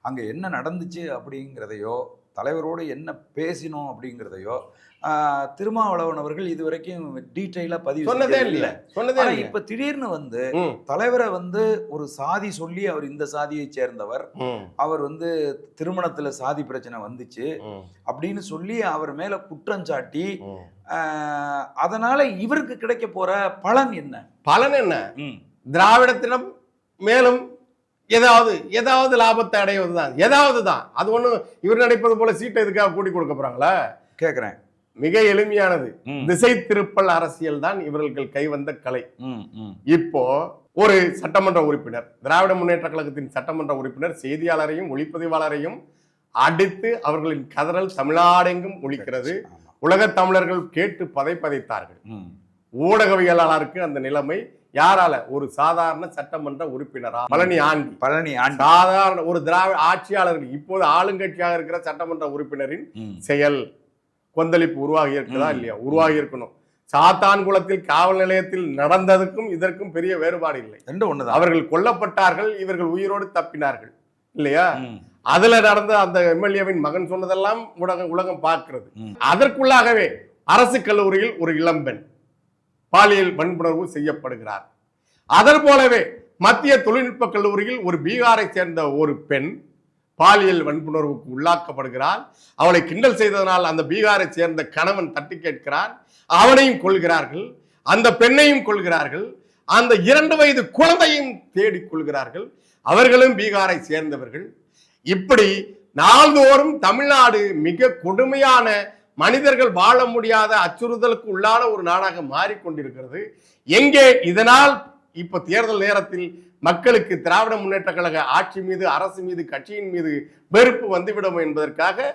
அங்க என்ன நடந்துச்சு அப்படிங்கிறதையோ தலைவரோடு என்ன பேசினோம் அப்படிங்கிறதையோ திருமாவளவன் அவர்கள் இதுவரைக்கும் டீட்டெயிலா பதிவு சொன்னதே இல்லை. இப்ப திடீர்னு தலைவரை ஒரு சாதி சொல்லி அவர் இந்த சாதியை சேர்ந்தவர், அவர் திருமணத்துல சாதி பிரச்சனை வந்துச்சு அப்படின்னு சொல்லி அவர் மேல குற்றம் சாட்டி அதனால இவருக்கு கிடைக்க போற பலன் என்ன? திராவிடத்திடம் மேலும் ஏதாவது லாபத்தை அடைவதுதான், ஏதாவது தான். அது ஒண்ணு இவர் நினைப்பது போல சீட்டை இதுக்காக கூட்டி கொடுக்க போறாங்களா கேக்குறேன். மிக எளிமையானது. திசை திருப்பல் அரசியல் தான் இவர்கள் கைவந்த கலை. இப்போ ஒரு சட்டமன்ற உறுப்பினர், திராவிட முன்னேற்ற கழகத்தின் சட்டமன்ற உறுப்பினர் செய்தியாளரையும் ஒளிப்பதிவாளரையும் அடித்து அவர்களின் கதறல் தமிழ்நாடெங்கும் ஒலிக்கிறது. உலக தமிழர்கள் கேட்டு பதைத்தார்கள். ஊடகவியலாளருக்கு அந்த நிலைமை யாரால? ஒரு சாதாரண சட்டமன்ற உறுப்பினரா? பழனி ஆண்டி சாதாரண ஒரு திராவிட ஆட்சியாளர்கள் இப்போது ஆளுங்கட்சியாக இருக்கிற சட்டமன்ற உறுப்பினரின் செயல் கொந்தளிப்பு உருவாகி இருக்குதா இல்லையா? உருவாகி இருக்கணும். சாத்தான்குளத்தில் காவல் நிலையத்தில் நடந்ததுக்கும் இதற்கும் பெரிய வேறுபாடு இல்லை. அவர்கள் கொல்லப்பட்டார்கள், இவர்கள் உயிரோடு தப்பினார்கள் இல்லையா? அதுல நடந்த அந்த எம்எல்ஏவின் மகன் சொன்னதெல்லாம் உலகம் பார்க்கிறது. அதற்குள்ளாகவே அரசு கல்லூரியில் ஒரு இளம்பெண் பாலியல் வன்புணர்வு செய்யப்படுகிறார். அதன் போலவே மத்திய தொழில்நுட்ப கல்லூரியில் ஒரு பீகாரை சேர்ந்த ஒரு பெண் பாலியல் வன்புணர்வுக்கு உள்ளாக்கப்படுகிறார். அவளை கிண்டல் செய்ததனால் அந்த பீகாரை சேர்ந்த கணவன் தட்டி கேட்கிறான். அவனையும் கொள்கிறார்கள், அந்த பெண்ணையும் கொள்கிறார்கள், அந்த 2 வயது குழந்தையும் தேடிக் கொள்கிறார்கள். அவர்களும் பீகாரை சேர்ந்தவர்கள். இப்படி நாள்தோறும் தமிழ்நாடு மிக கொடுமையான மனிதர்கள் வாழ முடியாத அச்சுறுத்தலுக்கு உள்ளான ஒரு நாடாக மாறிக்கொண்டிருக்கிறது. எங்கே இதனால் இப்ப தேர்தல் நேரத்தில் மக்களுக்கு திராவிட முன்னேற்ற கழக ஆட்சி மீது, அரசு மீது, கட்சியின் மீது வெறுப்பு வந்துவிடும் என்பதற்காக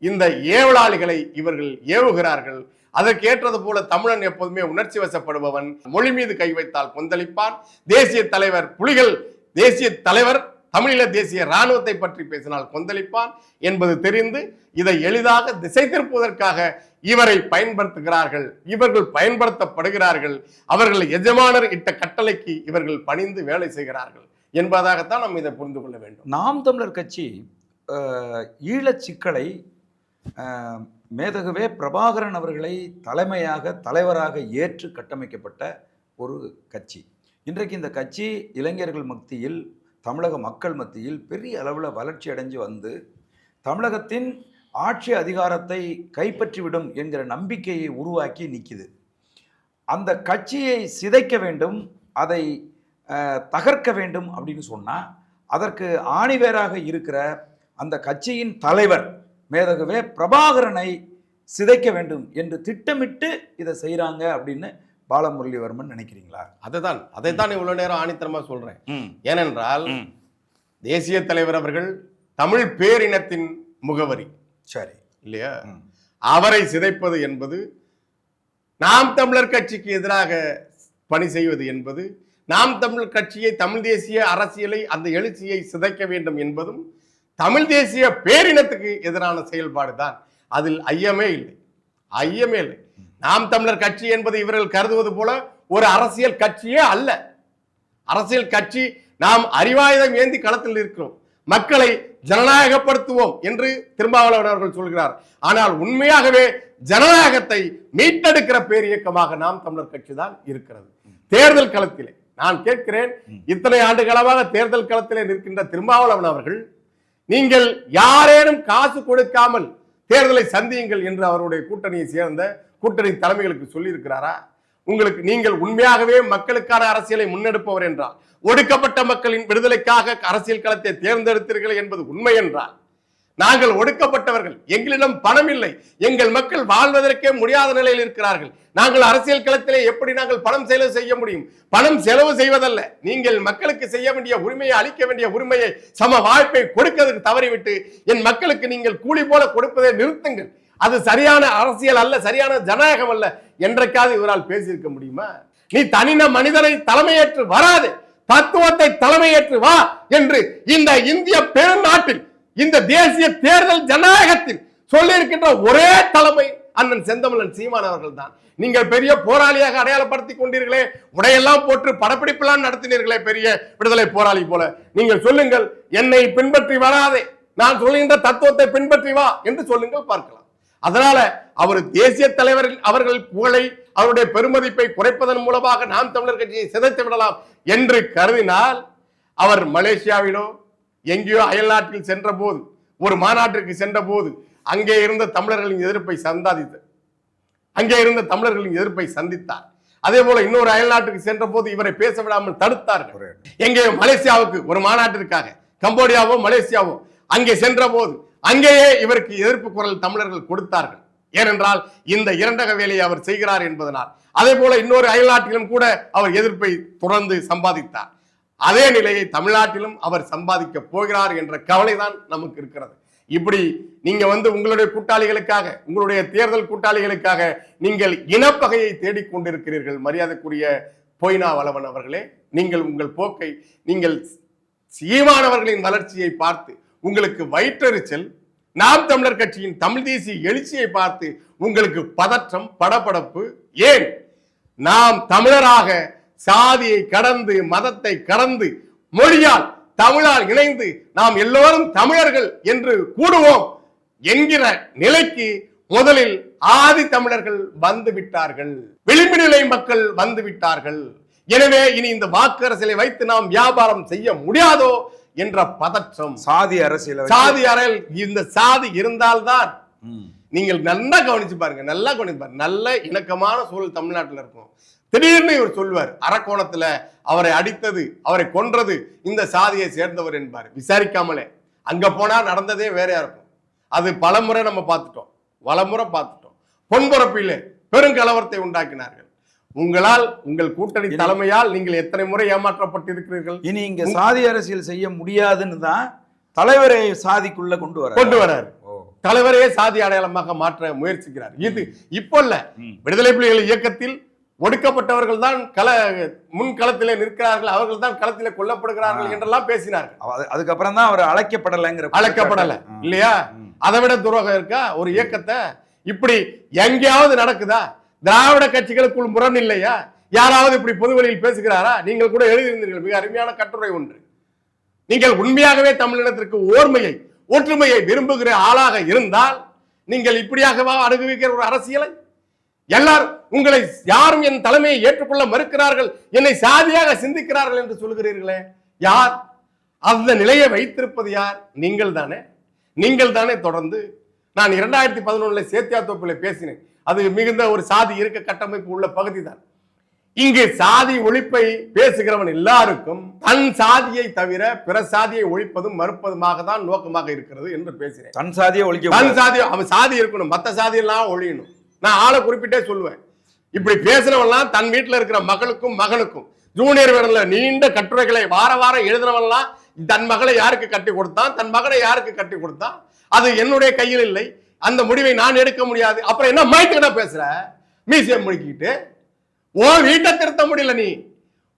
இந்த ஏவலாளிகளை இவர்கள் ஏவுகிறார்கள். அதற்கு ஏற்றது போல தமிழன் எப்போதுமே உணர்ச்சி வசப்படுபவன், மொழி மீது கை வைத்தால் கொந்தளிப்பான். தேசிய தலைவர் புலிகள், தேசிய தலைவர் தமிழீழ தேசிய இராணுவத்தை பற்றி பேசினால் கொந்தளிப்பான் என்பது தெரிந்து இதை எளிதாக திசை திருப்புவதற்காக இவரை பயன்படுத்துகிறார்கள். இவர்கள் பயன்படுத்தப்படுகிறார்கள். அவர்கள் எஜமானர் இட்ட கட்டளைக்கு இவர்கள் பணிந்து வேலை செய்கிறார்கள் என்பதாகத்தான் நம்ம இதை புரிந்து கொள்ள வேண்டும். நாம் தமிழர் கட்சி ஈழச் சிக்கலை மேதகவே பிரபாகரன் அவர்களை தலைவராக ஏற்று கட்டமைக்கப்பட்ட ஒரு கட்சி. இன்றைக்கு இந்த கட்சி இளைஞர்கள் மத்தியில், தமிழக மக்கள் மத்தியில் பெரிய அளவில் வளர்ச்சி அடைஞ்சு தமிழகத்தின் ஆட்சி அதிகாரத்தை கைப்பற்றிவிடும் என்கிற நம்பிக்கையை உருவாக்கி நிற்கிது. அந்த கட்சியை சிதைக்க வேண்டும், அதை தகர்க்க வேண்டும் அப்படின்னு சொன்னால் அதற்கு ஆணிவேராக இருக்கிற அந்த கட்சியின் தலைவர் மேதகவே பிரபாகரனை சிதைக்க வேண்டும் என்று திட்டமிட்டு இதை செய்கிறாங்க அப்படின்னு பாலமுரளிவர்மன் நினைக்கிறீங்களா? அதைத்தான் இவ்வளவு நேரம் ஆணித்தரமா சொல்றேன். ஏனென்றால் தேசிய தலைவர் அவர்கள் தமிழ் பேரினத்தின் முகவரி, சரி இல்லையா? அவரை சிதைப்பது என்பது, நாம் தமிழர் கட்சிக்கு எதிராக பணி செய்வது என்பது, நாம் தமிழர் கட்சியை, தமிழ் தேசிய அரசியலை, அந்த எழுச்சியை சிதைக்க வேண்டும் என்பதும் தமிழ் தேசிய பேரினத்துக்கு எதிரான செயல்பாடு தான். அதில் ஐயமே இல்லை. நாம் தமிழர் கட்சி என்பது இவர்கள் கருதுவது போல ஒரு அரசியல் கட்சியே அல்ல. அரசியல் கட்சி நாம் அறிவாயுதம் ஏந்தி களத்தில் இருக்கிறோம், மக்களை ஜனநாயகப்படுத்துவோம் என்று திருமாவளவன் அவர்கள் சொல்கிறார். ஆனால் உண்மையாகவே ஜனநாயகத்தை மீட்டெடுக்கிற பேரியக்கமாக நாம் தமிழர் கட்சி தான் இருக்கிறது. தேர்தல் களத்திலே நான் கேட்கிறேன், இத்தனை ஆண்டு காலமாக தேர்தல் களத்திலே நிற்கின்ற திருமாவளவன் அவர்கள், நீங்கள் யாரேனும் காசு கொடுக்காமல் தேர்தலை சந்தியுங்கள் என்று அவருடைய கூட்டணியை சேர்ந்த கூட்டணி தலைமைகளுக்கு சொல்லி இருக்கிறாரா? நீங்கள் உண்மையாகவே மக்களுக்கான அரசியலை முன்னெடுப்பவர் என்றால், ஒடுக்கப்பட்ட மக்களின் விடுதலைக்காக அரசியல் களத்தை தேர்ந்தெடுத்தீர்கள் என்பது உண்மை என்றால், நாங்கள் ஒடுக்கப்பட்டவர்கள், எங்களிடம் பணம் இல்லை, எங்கள் மக்கள் வாழ்வதற்கே முடியாத நிலையில் இருக்கிறார்கள். நாங்கள் அரசியல் களத்திலே எப்படி நாங்கள் பணம் செலவு செய்ய முடியும்? பணம் செலவு செய்வதல்ல, நீங்கள் மக்களுக்கு செய்ய வேண்டிய உரிமையை, அளிக்க வேண்டிய உரிமையை, சம வாய்ப்பை கொடுக்கிறதுக்கு தவறிவிட்டு என் மக்களுக்கு நீங்கள் கூலி போல கொடுப்பதை நிறுத்துங்கள், அது சரியான அரசியல் அல்ல, சரியான ஜனநாயகம் அல்ல என்றைக்காவது இவரால் பேசியிருக்க முடியுமா? நீ தனின மனிதனை தலைமையேற்று வராது, தத்துவத்தை தலைமையேற்று வா என்று இந்த இந்திய பெருநாட்டில், இந்த தேசிய தேர்தல் ஜனநாயகத்தில் சொல்லி இருக்கின்ற ஒரே தலைமை அண்ணன் செந்தமிழன் சீமான் அவர்கள் தான். நீங்கள் பெரிய போராளியாக அடையாளப்படுத்திக் கொண்டீர்களே, உடையெல்லாம் போட்டு படப்பிடிப்பெல்லாம் நடத்தினீர்களே பெரிய விடுதலை போராளி போல, நீங்கள் சொல்லுங்கள், என்னை பின்பற்றி வராதே, நான் சொல்லுகின்ற தத்துவத்தை பின்பற்றி வா என்று சொல்லுங்கள், பார்க்கலாம். அதனால அவர் தேசிய தலைவர் அவர்கள் புகழை, அவருடைய பெருமதிப்பை குறைப்பதன் மூலமாக நாம் தமிழர் கட்சியை சிதைத்து விடலாம் என்று கருதினால், அவர் மலேசியாவிலோ எங்கேயோ அயல்நாட்டில் சென்ற போது, ஒரு மாநாட்டிற்கு சென்ற போது அங்கே இருந்த தமிழர்களின் எதிர்ப்பை சந்தித்தார். அதே போல இன்னொரு அயல்நாட்டுக்கு சென்ற போது இவரை பேச விடாமல் தடுத்தார்கள். எங்கே மலேசியாவுக்கு ஒரு மாநாட்டிற்காக, கம்போடியாவோ மலேசியாவோ அங்கே சென்ற போது அங்கேயே இவருக்கு எதிர்ப்பு குரல் தமிழர்கள் கொடுத்தார்கள். ஏனென்றால் இந்த இரண்டக வேலையை அவர் செய்கிறார் என்பதனால். அதே போல இன்னொரு அயல்நாட்டிலும் கூட அவர் எதிர்ப்பை தொடர்ந்து சம்பாதித்தார். அதே நிலையை தமிழ்நாட்டிலும் அவர் சம்பாதிக்க போகிறார் என்ற கவலைதான் நமக்கு இருக்கிறது. இப்படி நீங்க உங்களுடைய கூட்டாளிகளுக்காக, உங்களுடைய தேர்தல் கூட்டாளிகளுக்காக நீங்கள் இனப்பகையை தேடிக்கொண்டிருக்கிறீர்கள். மரியாதைக்குரிய பொய்னா வளவன் அவர்களே, நீங்கள் உங்கள் போக்கை, நீங்கள் சீமானவர்களின் வளர்ச்சியை பார்த்து உங்களுக்கு வயிற்றெரிச்சல், நாம் தமிழர் கட்சியின் தமிழ் தேசிய எழுச்சியை பார்த்து உங்களுக்கு பதற்றம், படபடப்பு ஏன்? நாம் தமிழராக சாதியை கடந்து, மதத்தை கடந்து, மொழியால், தமிழால் இணைந்து நாம் எல்லோரும் தமிழர்கள் என்று கூடுவோம் என்கிற நிலைக்கு முதலில் ஆதி தமிழர்கள் வந்து விட்டார்கள், விளிம்பு நிலை மக்கள் வந்து விட்டார்கள். எனவே இனி இந்த வாக்கு அரசியலை வைத்து நாம் வியாபாரம் செய்ய முடியாதோ என்ற பதற்றம், சாதி அரசியல், இந்த சாதி இருந்தால்தான், நீங்கள் நல்லா கவனிச்சு பாருங்க, நல்ல இணக்கமான சூழல் தமிழ்நாட்டில் இருக்கும். திடீர்னு இவர் சொல்வார், அரக்கோணத்துல அவரை அடித்தது, அவரை கொன்றது இந்த சாதியை சேர்ந்தவர் என்பார். விசாரிக்காமலே அங்க போனா நடந்ததே வேறையா இருக்கும். அது பலமுறை நம்ம பார்த்துட்டோம், பொன்பரப்பிலே பெருங்கலவரத்தை உண்டாக்கினார்கள். உங்களால், உங்கள் கூட்டணி தலைமையால் நீங்கள் எத்தனை முறை ஏமாற்றப்பட்டிருக்கிறீர்கள். இனி இங்க சாதி அரசியல் செய்ய முடியாதுன்னு தான் தலைவரை சாதிக்குள்ள கொண்டு வரார். தலைவரையே சாதி அடையாளமாக மாற்ற முயற்சிக்கிறார். இது இப்போ இல்ல, விடுதலை புலிகள் இயக்கத்தில் ஒடுக்கப்பட்டவர்கள் தான் முன்களத்திலே நிற்கிறார்கள், அவர்கள் தான் களத்திலே கொல்லப்படுகிறார்கள் என்றெல்லாம் பேசினார்கள். அதுக்கப்புறம் தான் அவர் அழைக்கப்படல இல்லையா? அதை விட துரோகம் இருக்கா ஒரு இயக்கத்தை? இப்படி எங்கேயாவது நடக்குதா? திராவிட கட்சிகளுக்குள் முரண் இல்லையா? யாராவது இப்படி பொதுவெளியில் பேசுகிறாரா? நீங்கள் கூட எழுதியிருந்தீர்கள் மிக அருமையான கட்டுரை ஒன்று. நீங்கள் உண்மையாகவே தமிழினத்திற்கு ஓர்மையை, ஒற்றுமையை விரும்புகிற ஆளாக இருந்தால் நீங்கள் இப்படியாகவா அணுகுவிக்கிற ஒரு அரசியலை? எல்லாரும் உங்களை, யாரும் என் தலைமையை ஏற்றுக்கொள்ள மறுக்கிறார்கள், என்னை சாதியாக சிந்திக்கிறார்கள் என்று சொல்கிறீர்களே, யார் அந்த நிலையை வைத்திருப்பது? யார்? நீங்கள் தானே. தொடர்ந்து நான் 2011 சேத்தியா தோப்பில் பேசினேன். அது மிகுந்த ஒரு சாதி இருக்க கட்டமைப்பு உள்ள பகுதி தான். இங்கு சாதி ஒழிப்பை பேசுகிறவன் எல்லாருக்கும் தன் சாதியை தவிர பிற சாதியை ஒழிப்பதும் மறுப்பதுமாக தான் நோக்கமாக இருக்கிறது என்று பேசினேன். தன் சாதியை அவன் சாதி இருக்கணும், மற்ற சாதியெல்லாம் ஒழியணும். நான் ஆளை குறிப்பிட்டே சொல்லுவேன். இப்படி பேசுறவன்லாம் தன் வீட்டில் இருக்கிற மகளுக்கும் மகனுக்கும் ஜூனியர் வேடன்ல நீண்ட கட்டுரைகளை வாரம் எழுதுறவன்லாம் தன் மகளை யாருக்கு கட்டி கொடுத்தான், தன் மகனை யாருக்கு கட்டி கொடுத்தான், அது என்னுடைய கையில் இல்லை, அந்த முடிவை நான் எடுக்க முடியாது. அப்புறம் என்ன மயக்கிட்ட பேசுற? மியூசியம் முடிக்கிட்டு ஓ வீட்டை திருத்த முடியல, நீ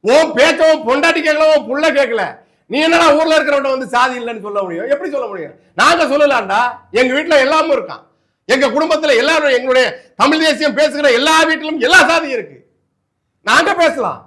ஓ பேச்சவும் பொண்டாட்டி கேட்கல, ஓ புள்ள கேட்கல, நீ என்னடா ஊர்ல இருக்கிறவன் சாதி இல்லைன்னு சொல்ல முடியும்? எப்படி சொல்ல முடியும்? நாங்க சொல்லலாம்டா, எங்க வீட்டுல எல்லாமே இருக்கான், எங்க குடும்பத்துல எல்லாரும், எங்களுடைய தமிழ் தேசியம் பேசுகிற எல்லா வீட்டிலும் எல்லா சாதியும் இருக்கு, நாங்க பேசலாம்.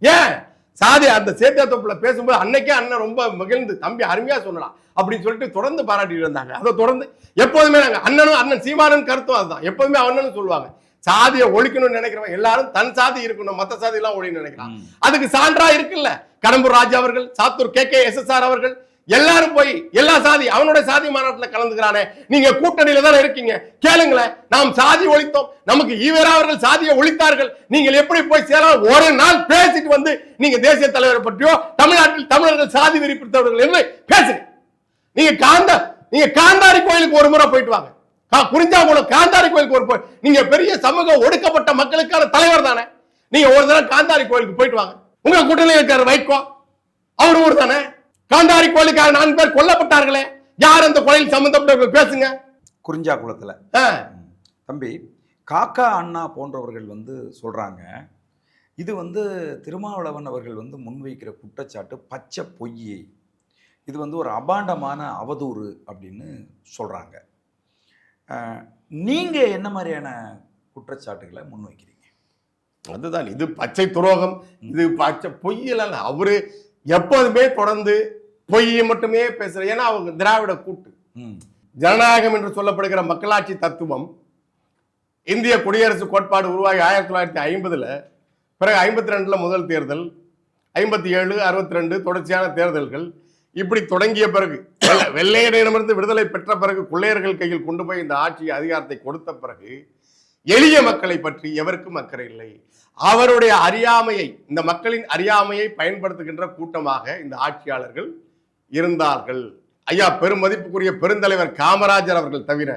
ஏன் சாதி? அந்த சேத்தியா தொப்புல பேசும்போது அன்னைக்கே அண்ணன் ரொம்ப மகிழ்ந்து, தம்பி அருமையா சொல்லலாம் அப்படின்னு சொல்லிட்டு தொடர்ந்து பாராட்டிட்டு இருந்தாங்க. அதை தொடர்ந்து எப்போதுமே நாங்க அண்ணன் சீமானன் கருத்தும் அதுதான், எப்போதுமே அண்ணன் சொல்லுவாங்க, சாதியை ஒழிக்கணும்னு நினைக்கிறவன் எல்லாரும் தன் சாதி இருக்கணும், மத்த சாதி எல்லாம் ஒழின்னு நினைக்கிறான். அதுக்கு சான்றா இருக்குல்ல, கடம்பூர் ராஜா அவர்கள், சாத்தூர் KKSSR அவர்கள் எல்லாரும் போய் எல்லா சாதி, அவனுடைய சாதி மாநாட்டில் கலந்துக்கிறானே, நீங்க கூட்டணியில தானே இருக்கீங்க, கேளுங்களேன், நாம் சாதி ஒழித்தோம், நமக்கு ஈவேரா அவர்கள் சாதியை ஒழித்தார்கள், நீங்கள் எப்படி போய் சேரலாம்? ஒரு நாள் பேசிட்டு வந்து நீங்க தேசிய தலைவரை பற்றியோ தமிழ்நாட்டில் தமிழர்கள் சாதி வெறி பிடித்தவர்கள் என்று பேசுங்க. நீங்க காந்த நீங்க காந்தாரி கோயிலுக்கு ஒரு முறை போயிட்டு வாங்க. குறிஞ்சாங்குளம் காந்தாரி கோயிலுக்கு ஒரு நீங்க பெரிய சமூக ஒடுக்கப்பட்ட மக்களுக்கான தலைவர் தானே. நீங்க ஒரு தடவை காந்தாரி கோயிலுக்கு போயிட்டு வாங்க. உங்க கூட்டணியில் இருக்கிற வைகோ அவர் ஊர் தானே. காந்தாரி கோயிலுக்காக 4 பேர் கொல்லப்பட்டார்களே, யார் அந்த கொலையில் சம்பந்தப்பட்டவர்கள் பேசுங்க. குறிஞ்சாக்குளத்துல தம்பி காக்கா அண்ணா போன்றவர்கள் வந்து சொல்றாங்க, இது வந்து திருமாவளவன் அவர்கள் வந்து முன்வைக்கிற குற்றச்சாட்டு பச்சை பொய், இது வந்து ஒரு அபாண்டமான அவதூறு அப்படின்னு சொல்றாங்க. நீங்க என்ன மாதிரியான குற்றச்சாட்டுகளை முன்வைக்கிறீங்க? அதுதான், இது பச்சை துரோகம், இது பச்சை பொய்யெல்லாம். அவரு எப்போதுமே தொடர்ந்து பொய்யை மட்டுமே பேசுற. ஏன்னா அவங்க திராவிட கூட்டு ஜனநாயகம் என்று சொல்லப்படுகிற மக்களாட்சி தத்துவம், இந்திய குடியரசு கோட்பாடு உருவாகி 1950 பிறகு 52 முதல் தேர்தல், 57, 62 தொடர்ச்சியான தேர்தல்கள், இப்படி தொடங்கிய பிறகு வெள்ளையரிடமிருந்து விடுதலை பெற்ற பிறகு கொள்ளையர்கள் கையில் கொண்டு போய் இந்த ஆட்சி அதிகாரத்தை கொடுத்த பிறகு எளிய மக்களை பற்றி எவருக்கும் அக்கறை இல்லை. அவருடைய அறியாமையை, இந்த மக்களின் அறியாமையை பயன்படுத்துகின்ற கூட்டமாக இந்த ஆட்சியாளர்கள் இருந்தார்கள். ஐயா பெரும் மதிப்புக்குரிய பெருந்தலைவர் காமராஜர் அவர்கள் தவிர,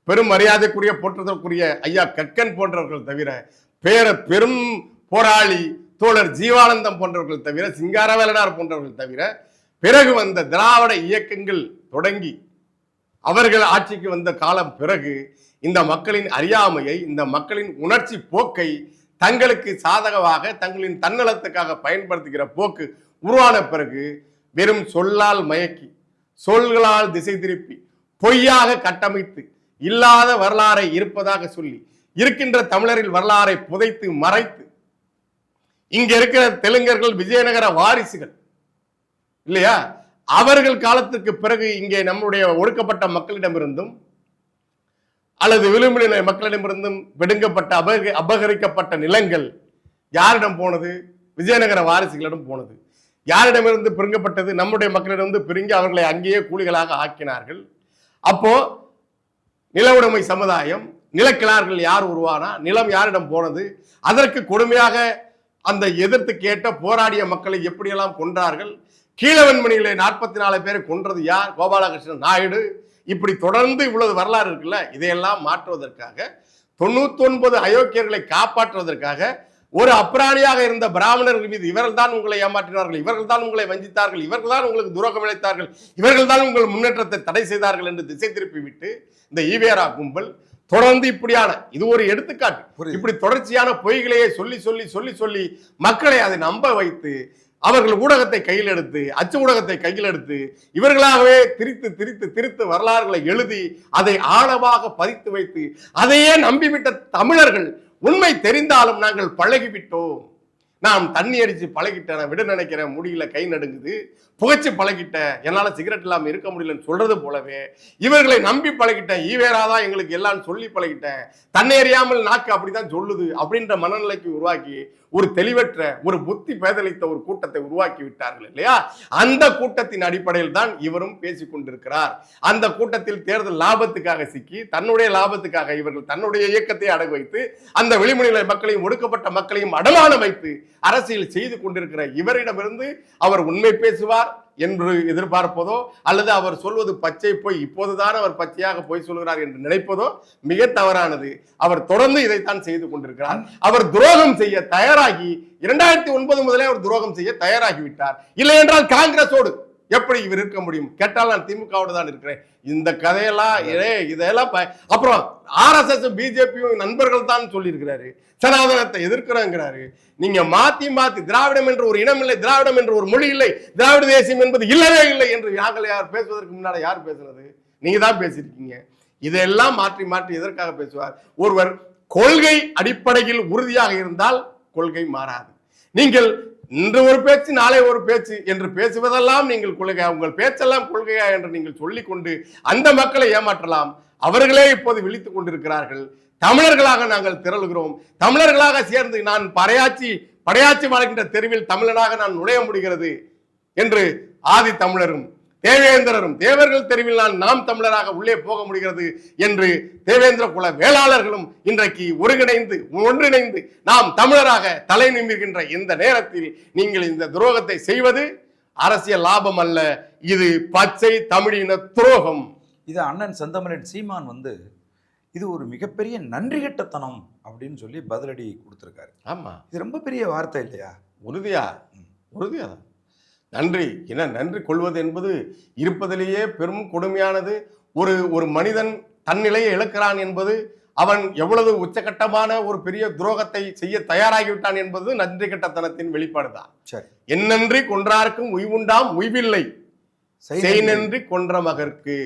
பெரும் மரியாதைக்குரிய போற்றுதற்குரிய ஐயா கக்கன் போன்றவர்கள் தவிர, பெரும் போராளி தோழர் ஜீவானந்தம் போன்றவர்கள் தவிர, சிங்காரவேலனார் போன்றவர்கள் தவிர, பிறகு வந்த திராவிட இயக்கங்கள் தொடங்கி அவர்கள் ஆட்சிக்கு வந்த காலம் பிறகு இந்த மக்களின் அறியாமையை, இந்த மக்களின் உணர்ச்சி போக்கை தங்களுக்கு சாதகமாக, தங்களின் தன்னலத்துக்காக பயன்படுத்துகிற போக்கு உருவான பிறகு வெறும் சொல்லால் மயக்கி, சொல்களால் திசை திருப்பி, பொய்யாக கட்டமைத்து, இல்லாத வரலாறை இருப்பதாக சொல்லி, இருக்கின்ற தமிழரில் வரலாறை புதைத்து மறைத்து, இங்க இருக்கிற தெலுங்கர்கள் விஜயநகர வாரிசுகள் இல்லையா, அவர்கள் காலத்துக்கு பிறகு இங்கே நம்முடைய ஒடுக்கப்பட்ட மக்களிடமிருந்தும் அல்லது விளிம்பு மக்களிடமிருந்தும் விடுங்கப்பட்ட அபகரிக்கப்பட்ட நிலங்கள் யாரிடம் போனது? விஜயநகர வாரிசுகளிடம் போனது. யாரிடமிருந்து பிரிங்கப்பட்டது? நம்முடைய மக்களிடமிருந்து பிரிங்கி அவர்களை அங்கேயே கூலிகளாக ஆக்கினார்கள். அப்போ நில உடைமை சமுதாயம், நிலக்கிழார்கள் யார் உருவானா, நிலம் யாரிடம் போனது? அதற்கு கொடுமையாக அந்த எதிர்த்து கேட்ட போராடிய மக்களை எப்படியெல்லாம் கொன்றார்கள்? கீழவன்மணிகளை 44 பேரை கொன்றது யார்? கோபாலகிருஷ்ணன் நாயுடு. இப்படி தொடர்ந்து இவ்வளவு வரலாறு இருக்குல்ல. இதையெல்லாம் மாற்றுவதற்காக, 99 அயோக்கியர்களை காப்பாற்றுவதற்காக, ஒரு அப்ராணியாக இருந்த பிராமணர்கள் மீது இவர்கள் தான் உங்களை ஏமாற்றினார்கள், இவர்கள் தான் உங்களை வஞ்சித்தார்கள், இவர்கள் தான் உங்களுக்கு துரோகம் இழைத்தார்கள், இவர்கள் தான் உங்கள் முன்னேற்றத்தை தடை செய்தார்கள் என்று திசை திருப்பி விட்டு இந்த ஈவேரா கும்பல் தொடர்ந்து இப்படியான, இது ஒரு எடுத்துக்காட்டு, இப்படி தொடர்ச்சியான பொய்களையே சொல்லி சொல்லி சொல்லி சொல்லி மக்களை அதை நம்ப வைத்து, அவர்கள் ஊடகத்தை கையில் எடுத்து, அச்சு ஊடகத்தை கையில் எடுத்து, இவர்களாகவே திரித்து வரலாறுகளை எழுதி அதை ஆழமாக பதித்து வைத்து அதையே நம்பிவிட்ட தமிழர்கள் உண்மை தெரிந்தாலும் நாங்கள் பழகிவிட்டோம், நான் தண்ணி அடிச்சு பழகிட்டேன், விட நினைக்கிறேன், முடியல, கை நடுங்குது, புகைச்சு பழகிட்டேன், என்னால சிகரெட் இல்லாம இருக்க முடியலன்னு சொல்றது போலவே இவர்களை நம்பி பழகிட்டேன், ஈவேராதான் எங்களுக்கு எல்லாம் சொல்லி பழகிட்டேன், தன்னை அறியாமல் நாக்கு அப்படிதான் சொல்லுது அப்படின்ற மனநிலைக்கு உருவாக்கி ஒரு தெளிவற்ற, ஒரு புத்தி பேதலித்த ஒரு கூட்டத்தை உருவாக்கி விட்டார்கள் இல்லையா? அந்த கூட்டத்தின் அடிப்படையில் தான் இவரும் பேசிக் கொண்டிருக்கிறார். அந்த கூட்டத்தில் தேர்தல் லாபத்துக்காக சிக்கி, தன்னுடைய லாபத்துக்காக இவர்கள் தன்னுடைய இயக்கத்தை அடகு வைத்து, அந்த வெளிமொழிகளை மக்களையும் ஒடுக்கப்பட்ட மக்களையும் அடமானம் வைத்து அரசியல் செய்து கொண்டிருக்கிற இவரிடமிருந்து அவர் உண்மை பேசுவார் என்று எதிர்பார்ப்பதோ, அல்லது அவர் சொல்வது பச்சை பொய், இப்போதுதான் அவர் பச்சையாக பொய் சொல்கிறார் என்று நினைப்பதோ மிக தவறானது. அவர் தொடர்ந்து இதைத்தான் செய்து கொண்டிருக்கிறார். அவர் துரோகம் செய்ய தயாராகி 2009 முதலே அவர் துரோகம் செய்ய தயாராகி விட்டார். இல்லை என்றால் காங்கிரஸோடு எப்படி இவர் இருக்க முடியும்? கேட்டால் நான் திமுகவோடு தான் இருக்கிறேன். இந்த கதையெல்லாம் இதெல்லாம் அப்புறம் RSS பிஜேபியும் நண்பர்கள் தான் சொல்லி இருக்கிறாரு, சனாதனத்தை எதிர்க்கிறாங்கிறாரு. நீங்க மாத்தி திராவிடம் என்ற ஒரு இனம் இல்லை, திராவிடம் என்ற ஒரு மொழி இல்லை, திராவிட தேசியம் என்பது இல்லவே இல்லை என்று யார்கள் யார் பேசுவதற்கு முன்னாடி யார் பேசுறது? நீங்க தான் பேசியிருக்கீங்க. இதெல்லாம் மாற்றி மாற்றி எதற்காக பேசுவார்? ஒருவர் கொள்கை அடிப்படையில் உறுதியாக இருந்தால் கொள்கை மாறாது. நீங்கள் இன்று ஒரு பேச்சு நாளை ஒரு பேச்சு என்று பேசுவதெல்லாம் நீங்கள் கொள்கையா, உங்கள் பேச்செல்லாம் கொள்கையா என்று நீங்கள் சொல்லிக் கொண்டு அந்த மக்களை ஏமாற்றலாம். அவர்களே இப்போது விழித்துக் கொண்டிருக்கிறார்கள். தமிழர்களாக நாங்கள் திரளுகிறோம், தமிழர்களாக சேர்ந்து நான் படையாச்சி வாழ்கின்ற தெருவில் தமிழனாக நான் நுழைய முடிகிறது என்று ஆதி தமிழரும் தேவேந்திரரும் தேவர்கள் தெருவில் நாம் தமிழராக உள்ளே போக முடிகிறது என்று தேவேந்திர குல வேளாளர்களும் இன்றைக்கு ஒன்றிணைந்து நாம் தமிழராக தலை நிமிர்கின்ற இந்த நேரத்தில் நீங்கள் இந்த துரோகத்தை செய்வது அரசியல் லாபம் அல்ல, இது பச்சை தமிழின துரோகம். இது அண்ணன் செந்தமிழன் சீமான் வந்து இது ஒரு மிகப்பெரிய நன்றி கெட்டத்தனம் அப்படின்னு சொல்லி பதிலடி கொடுத்துருக்காரு. ஆமாம், இது ரொம்ப பெரிய வார்த்தை இல்லையா? உறுதியா உறுதியா தான். நன்றி, ஏன்னா நன்றி கொள்வது என்பது இருப்பதிலேயே பெரும் கொடுமையானது. ஒரு மனிதன் தன்னிலையை இழக்கிறான் என்பது, அவன் எவ்வளவு உச்சகட்டமான ஒரு பெரிய துரோகத்தை செய்ய தயாராகிவிட்டான் என்பது நன்றி கெட்டத்தனத்தின் வெளிப்பாடுதான். சரி, என்னன்றி கொன்றார்க்கும் உய்வுண்டாம் உய்வில்லை, செய் நன்றி கொன்ற மகற்கு.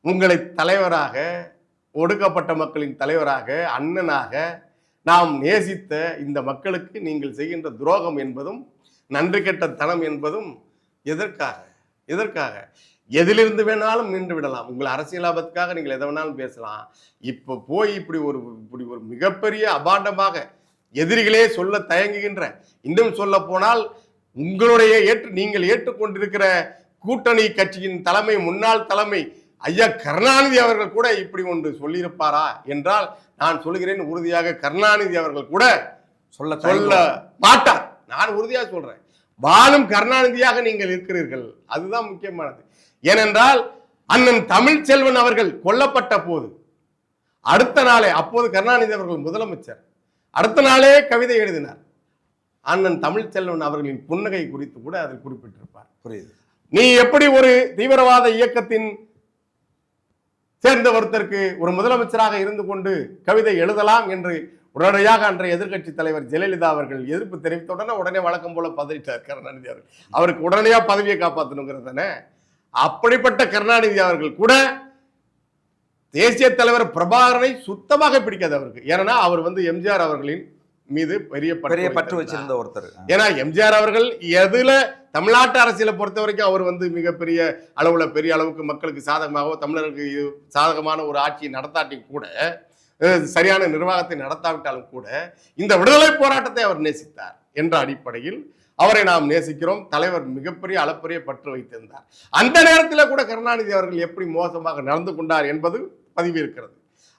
உங்களை தலைவராக, ஒடுக்கப்பட்ட மக்களின் தலைவராக, அண்ணனாக நாம் நேசித்த இந்த மக்களுக்கு நீங்கள் செய்கின்ற துரோகம் என்பதும் நன்றி கெட்ட தனம் என்பதும் எதற்காக எதிலிருந்து வேணாலும் நின்று விடலாம். உங்கள் அரசியல் லாபத்துக்காக நீங்கள் எதை வேணாலும் பேசலாம். இப்போ போய் இப்படி ஒரு மிகப்பெரிய அபாண்டமாக எதிரிகளே சொல்ல தயங்குகின்ற, இன்னும் சொல்ல போனால் உங்களுடைய நீங்கள் ஏற்றுக்கொண்டிருக்கிற கூட்டணி கட்சியின் தலைமை, முன்னாள் தலைமை ஐயா கருணாநிதி அவர்கள் கூட இப்படி ஒன்று சொல்லியிருப்பாரா என்றால் நான் சொல்கிறேன், உறுதியாக கருணாநிதி அவர்கள் கூட சொல்ல மாட்டார். நான் உறுதியாக சொல்றேன், வாழும் கருணாநிதியாக நீங்கள் இருக்கிறீர்கள், அதுதான் முக்கியமானது. ஏனென்றால் அண்ணன் தமிழ்ச்செல்வன் அவர்கள் கொல்லப்பட்ட போது அடுத்த நாளே, அப்போது கருணாநிதி அவர்கள் முதலமைச்சர், அடுத்த நாளே கவிதை எழுதினார். அண்ணன் தமிழ்ச்செல்வன் அவர்களின் புன்னகை குறித்து கூட அதில் குறிப்பிட்டிருப்பார். புரியுது. நீ எப்படி ஒரு தீவிரவாத இயக்கத்தின் சேர்ந்த ஒருத்தருக்கு ஒரு முதலமைச்சராக இருந்து கொண்டு கவிதை எழுதலாம் என்று உடனடியாக அன்றைய எதிர்கட்சி தலைவர் ஜெயலலிதா அவர்கள் எதிர்ப்பு தெரிவித்த உடனே வழக்கம் போல பதறிட்டார் கருணாநிதி அவர்கள். அவருக்கு உடனடியாக பதவியை காப்பாற்றணுங்கிறது தானே. அப்படிப்பட்ட கருணாநிதி அவர்கள் கூட தேசிய தலைவர் பிரபாகரனை சுத்தமாக பிடிக்காது அவருக்கு. ஏன்னா அவர் எம்ஜிஆர் அவர்களின் மீது பெரிய பற்று வச்சிருந்த ஒருத்தர். ஏன்னா எம்ஜிஆர் அவர்கள் எதுல தமிழ்நாட்டு அரசியலை பொறுத்த வரைக்கும் அவர் மிகப்பெரிய அளவுல, பெரிய அளவுக்கு மக்களுக்கு சாதகமாகவோ தமிழருக்கு சாதகமான ஒரு ஆட்சியை நடத்தாட்டி கூட, சரியான நிர்வாகத்தை நடத்தாவிட்டாலும் கூட இந்த விடுதலை போராட்டத்தை அவர் நேசித்தார் என்ற அடிப்படையில் அவரை நாம் நேசிக்கிறோம். தலைவர் மிகப்பெரிய அளப்பரிய பற்று வைத்திருந்தார். அந்த நேரத்தில் கூட கருணாநிதி அவர்கள் எப்படி மோசமாக நடந்து கொண்டார் என்பது பதிவு இருக்கிறது.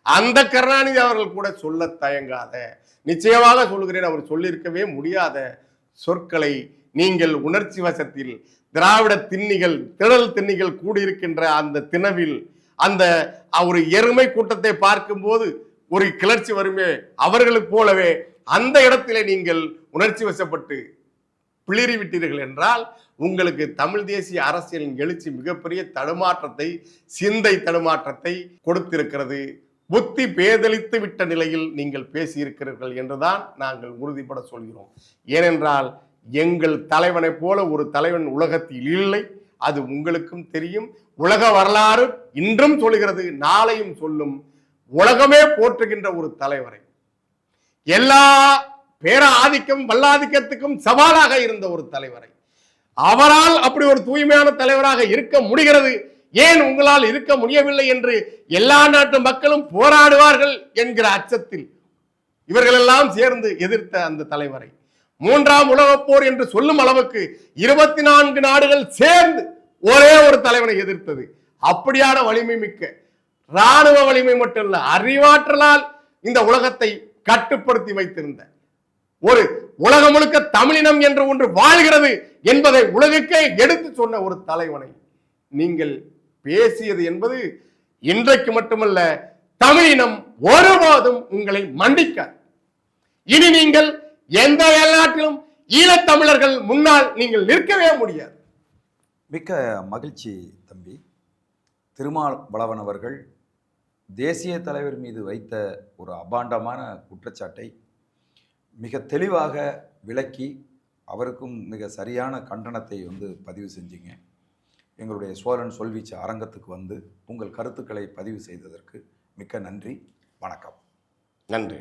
அந்த கருணாநிதி அவர்கள் கூட சொல்ல தயங்காத, நிச்சயமாக சொல்லுகிறேன், அவர் சொல்லியிருக்கவே முடியாத சொற்களை நீங்கள் உணர்ச்சி வசத்தில் திராவிட திண்ணிகள், திடல் திண்ணிகள் கூடியிருக்கின்ற அந்த திணவில், அந்த ஒரு எருமை கூட்டத்தை பார்க்கும்போது ஒரு கிளர்ச்சி வருமே, அவர்களுக்கு போலவே அந்த இடத்திலே நீங்கள் உணர்ச்சி வசப்பட்டு பிளிரி விட்டீர்கள் என்றால் உங்களுக்கு தமிழ் தேசிய அரசியலின் எழுச்சி மிகப்பெரிய தடுமாற்றத்தை, சிந்தை தடுமாற்றத்தை கொடுத்திருக்கிறது. புத்தி பேதலித்து விட்ட நிலையில் நீங்கள் பேசியிருக்கிறீர்கள் என்றுதான் நாங்கள் உறுதிப்பட சொல்கிறோம். ஏனென்றால் எங்கள் தலைவனை போல ஒரு தலைவன் உலகத்தில் இல்லை, அது உங்களுக்கும் தெரியும். உலக வரலாறு இன்றும் சொல்கிறது, நாளையும் சொல்லும். உலகமே போற்றுகின்ற ஒரு தலைவரை, எல்லா பேர ஆதிக்கம் வல்லாதிக்கத்துக்கும் சவாலாக இருந்த ஒரு தலைவரை, அவரால் அப்படி ஒரு தூய்மையான தலைவராக இருக்க முடிகிறது, ஏன் உங்களால் இருக்க முடியவில்லை என்று எல்லா நாட்டு மக்களும் போராடுவார்கள் என்கிற அச்சத்தில் இவர்கள் எல்லாம் சேர்ந்து எதிர்த்த அந்த தலைவரை, மூன்றாம் உலகப் போர் என்று சொல்லும் அளவுக்கு 24 நாடுகள் சேர்ந்து ஒரே ஒரு தலைவனை எதிர்த்தது. அப்படியான வலிமை மிக்க இராணுவ வலிமை மட்டும் இல்ல, அறிவாற்றலால் இந்த உலகத்தை கட்டுப்படுத்தி வைத்திருந்த ஒரு உலகம் முழுக்க தமிழினம் என்று ஒன்று வாழ்கிறது என்பதை உலகுக்கே எடுத்து சொன்ன ஒரு தலைவனை நீங்கள் பேசியது என்பது இன்றைக்கு மட்டுமல்ல, தமிழினம் ஒருபோதும் உங்களை மன்னிக்காது. இனி நீங்கள் எந்த நாட்டிலும் ஈழத்தமிழர்கள் முன்னால் நீங்கள் நிற்கவே முடியாது. மிக்க மகிழ்ச்சி தம்பி. திருமாவளவன் அவர்கள் தேசிய தலைவர் மீது வைத்த ஒரு அபாண்டமான குற்றச்சாட்டை மிக தெளிவாக விளக்கி அவருக்கும் மிக சரியான கண்டனத்தை பதிவு செஞ்சீங்க. எங்களுடைய சோழன் சொல்வீச்சு அரங்கத்துக்கு உங்கள் கருத்துக்களை பதிவு செய்ததற்கு மிக்க நன்றி. வணக்கம். நன்றி.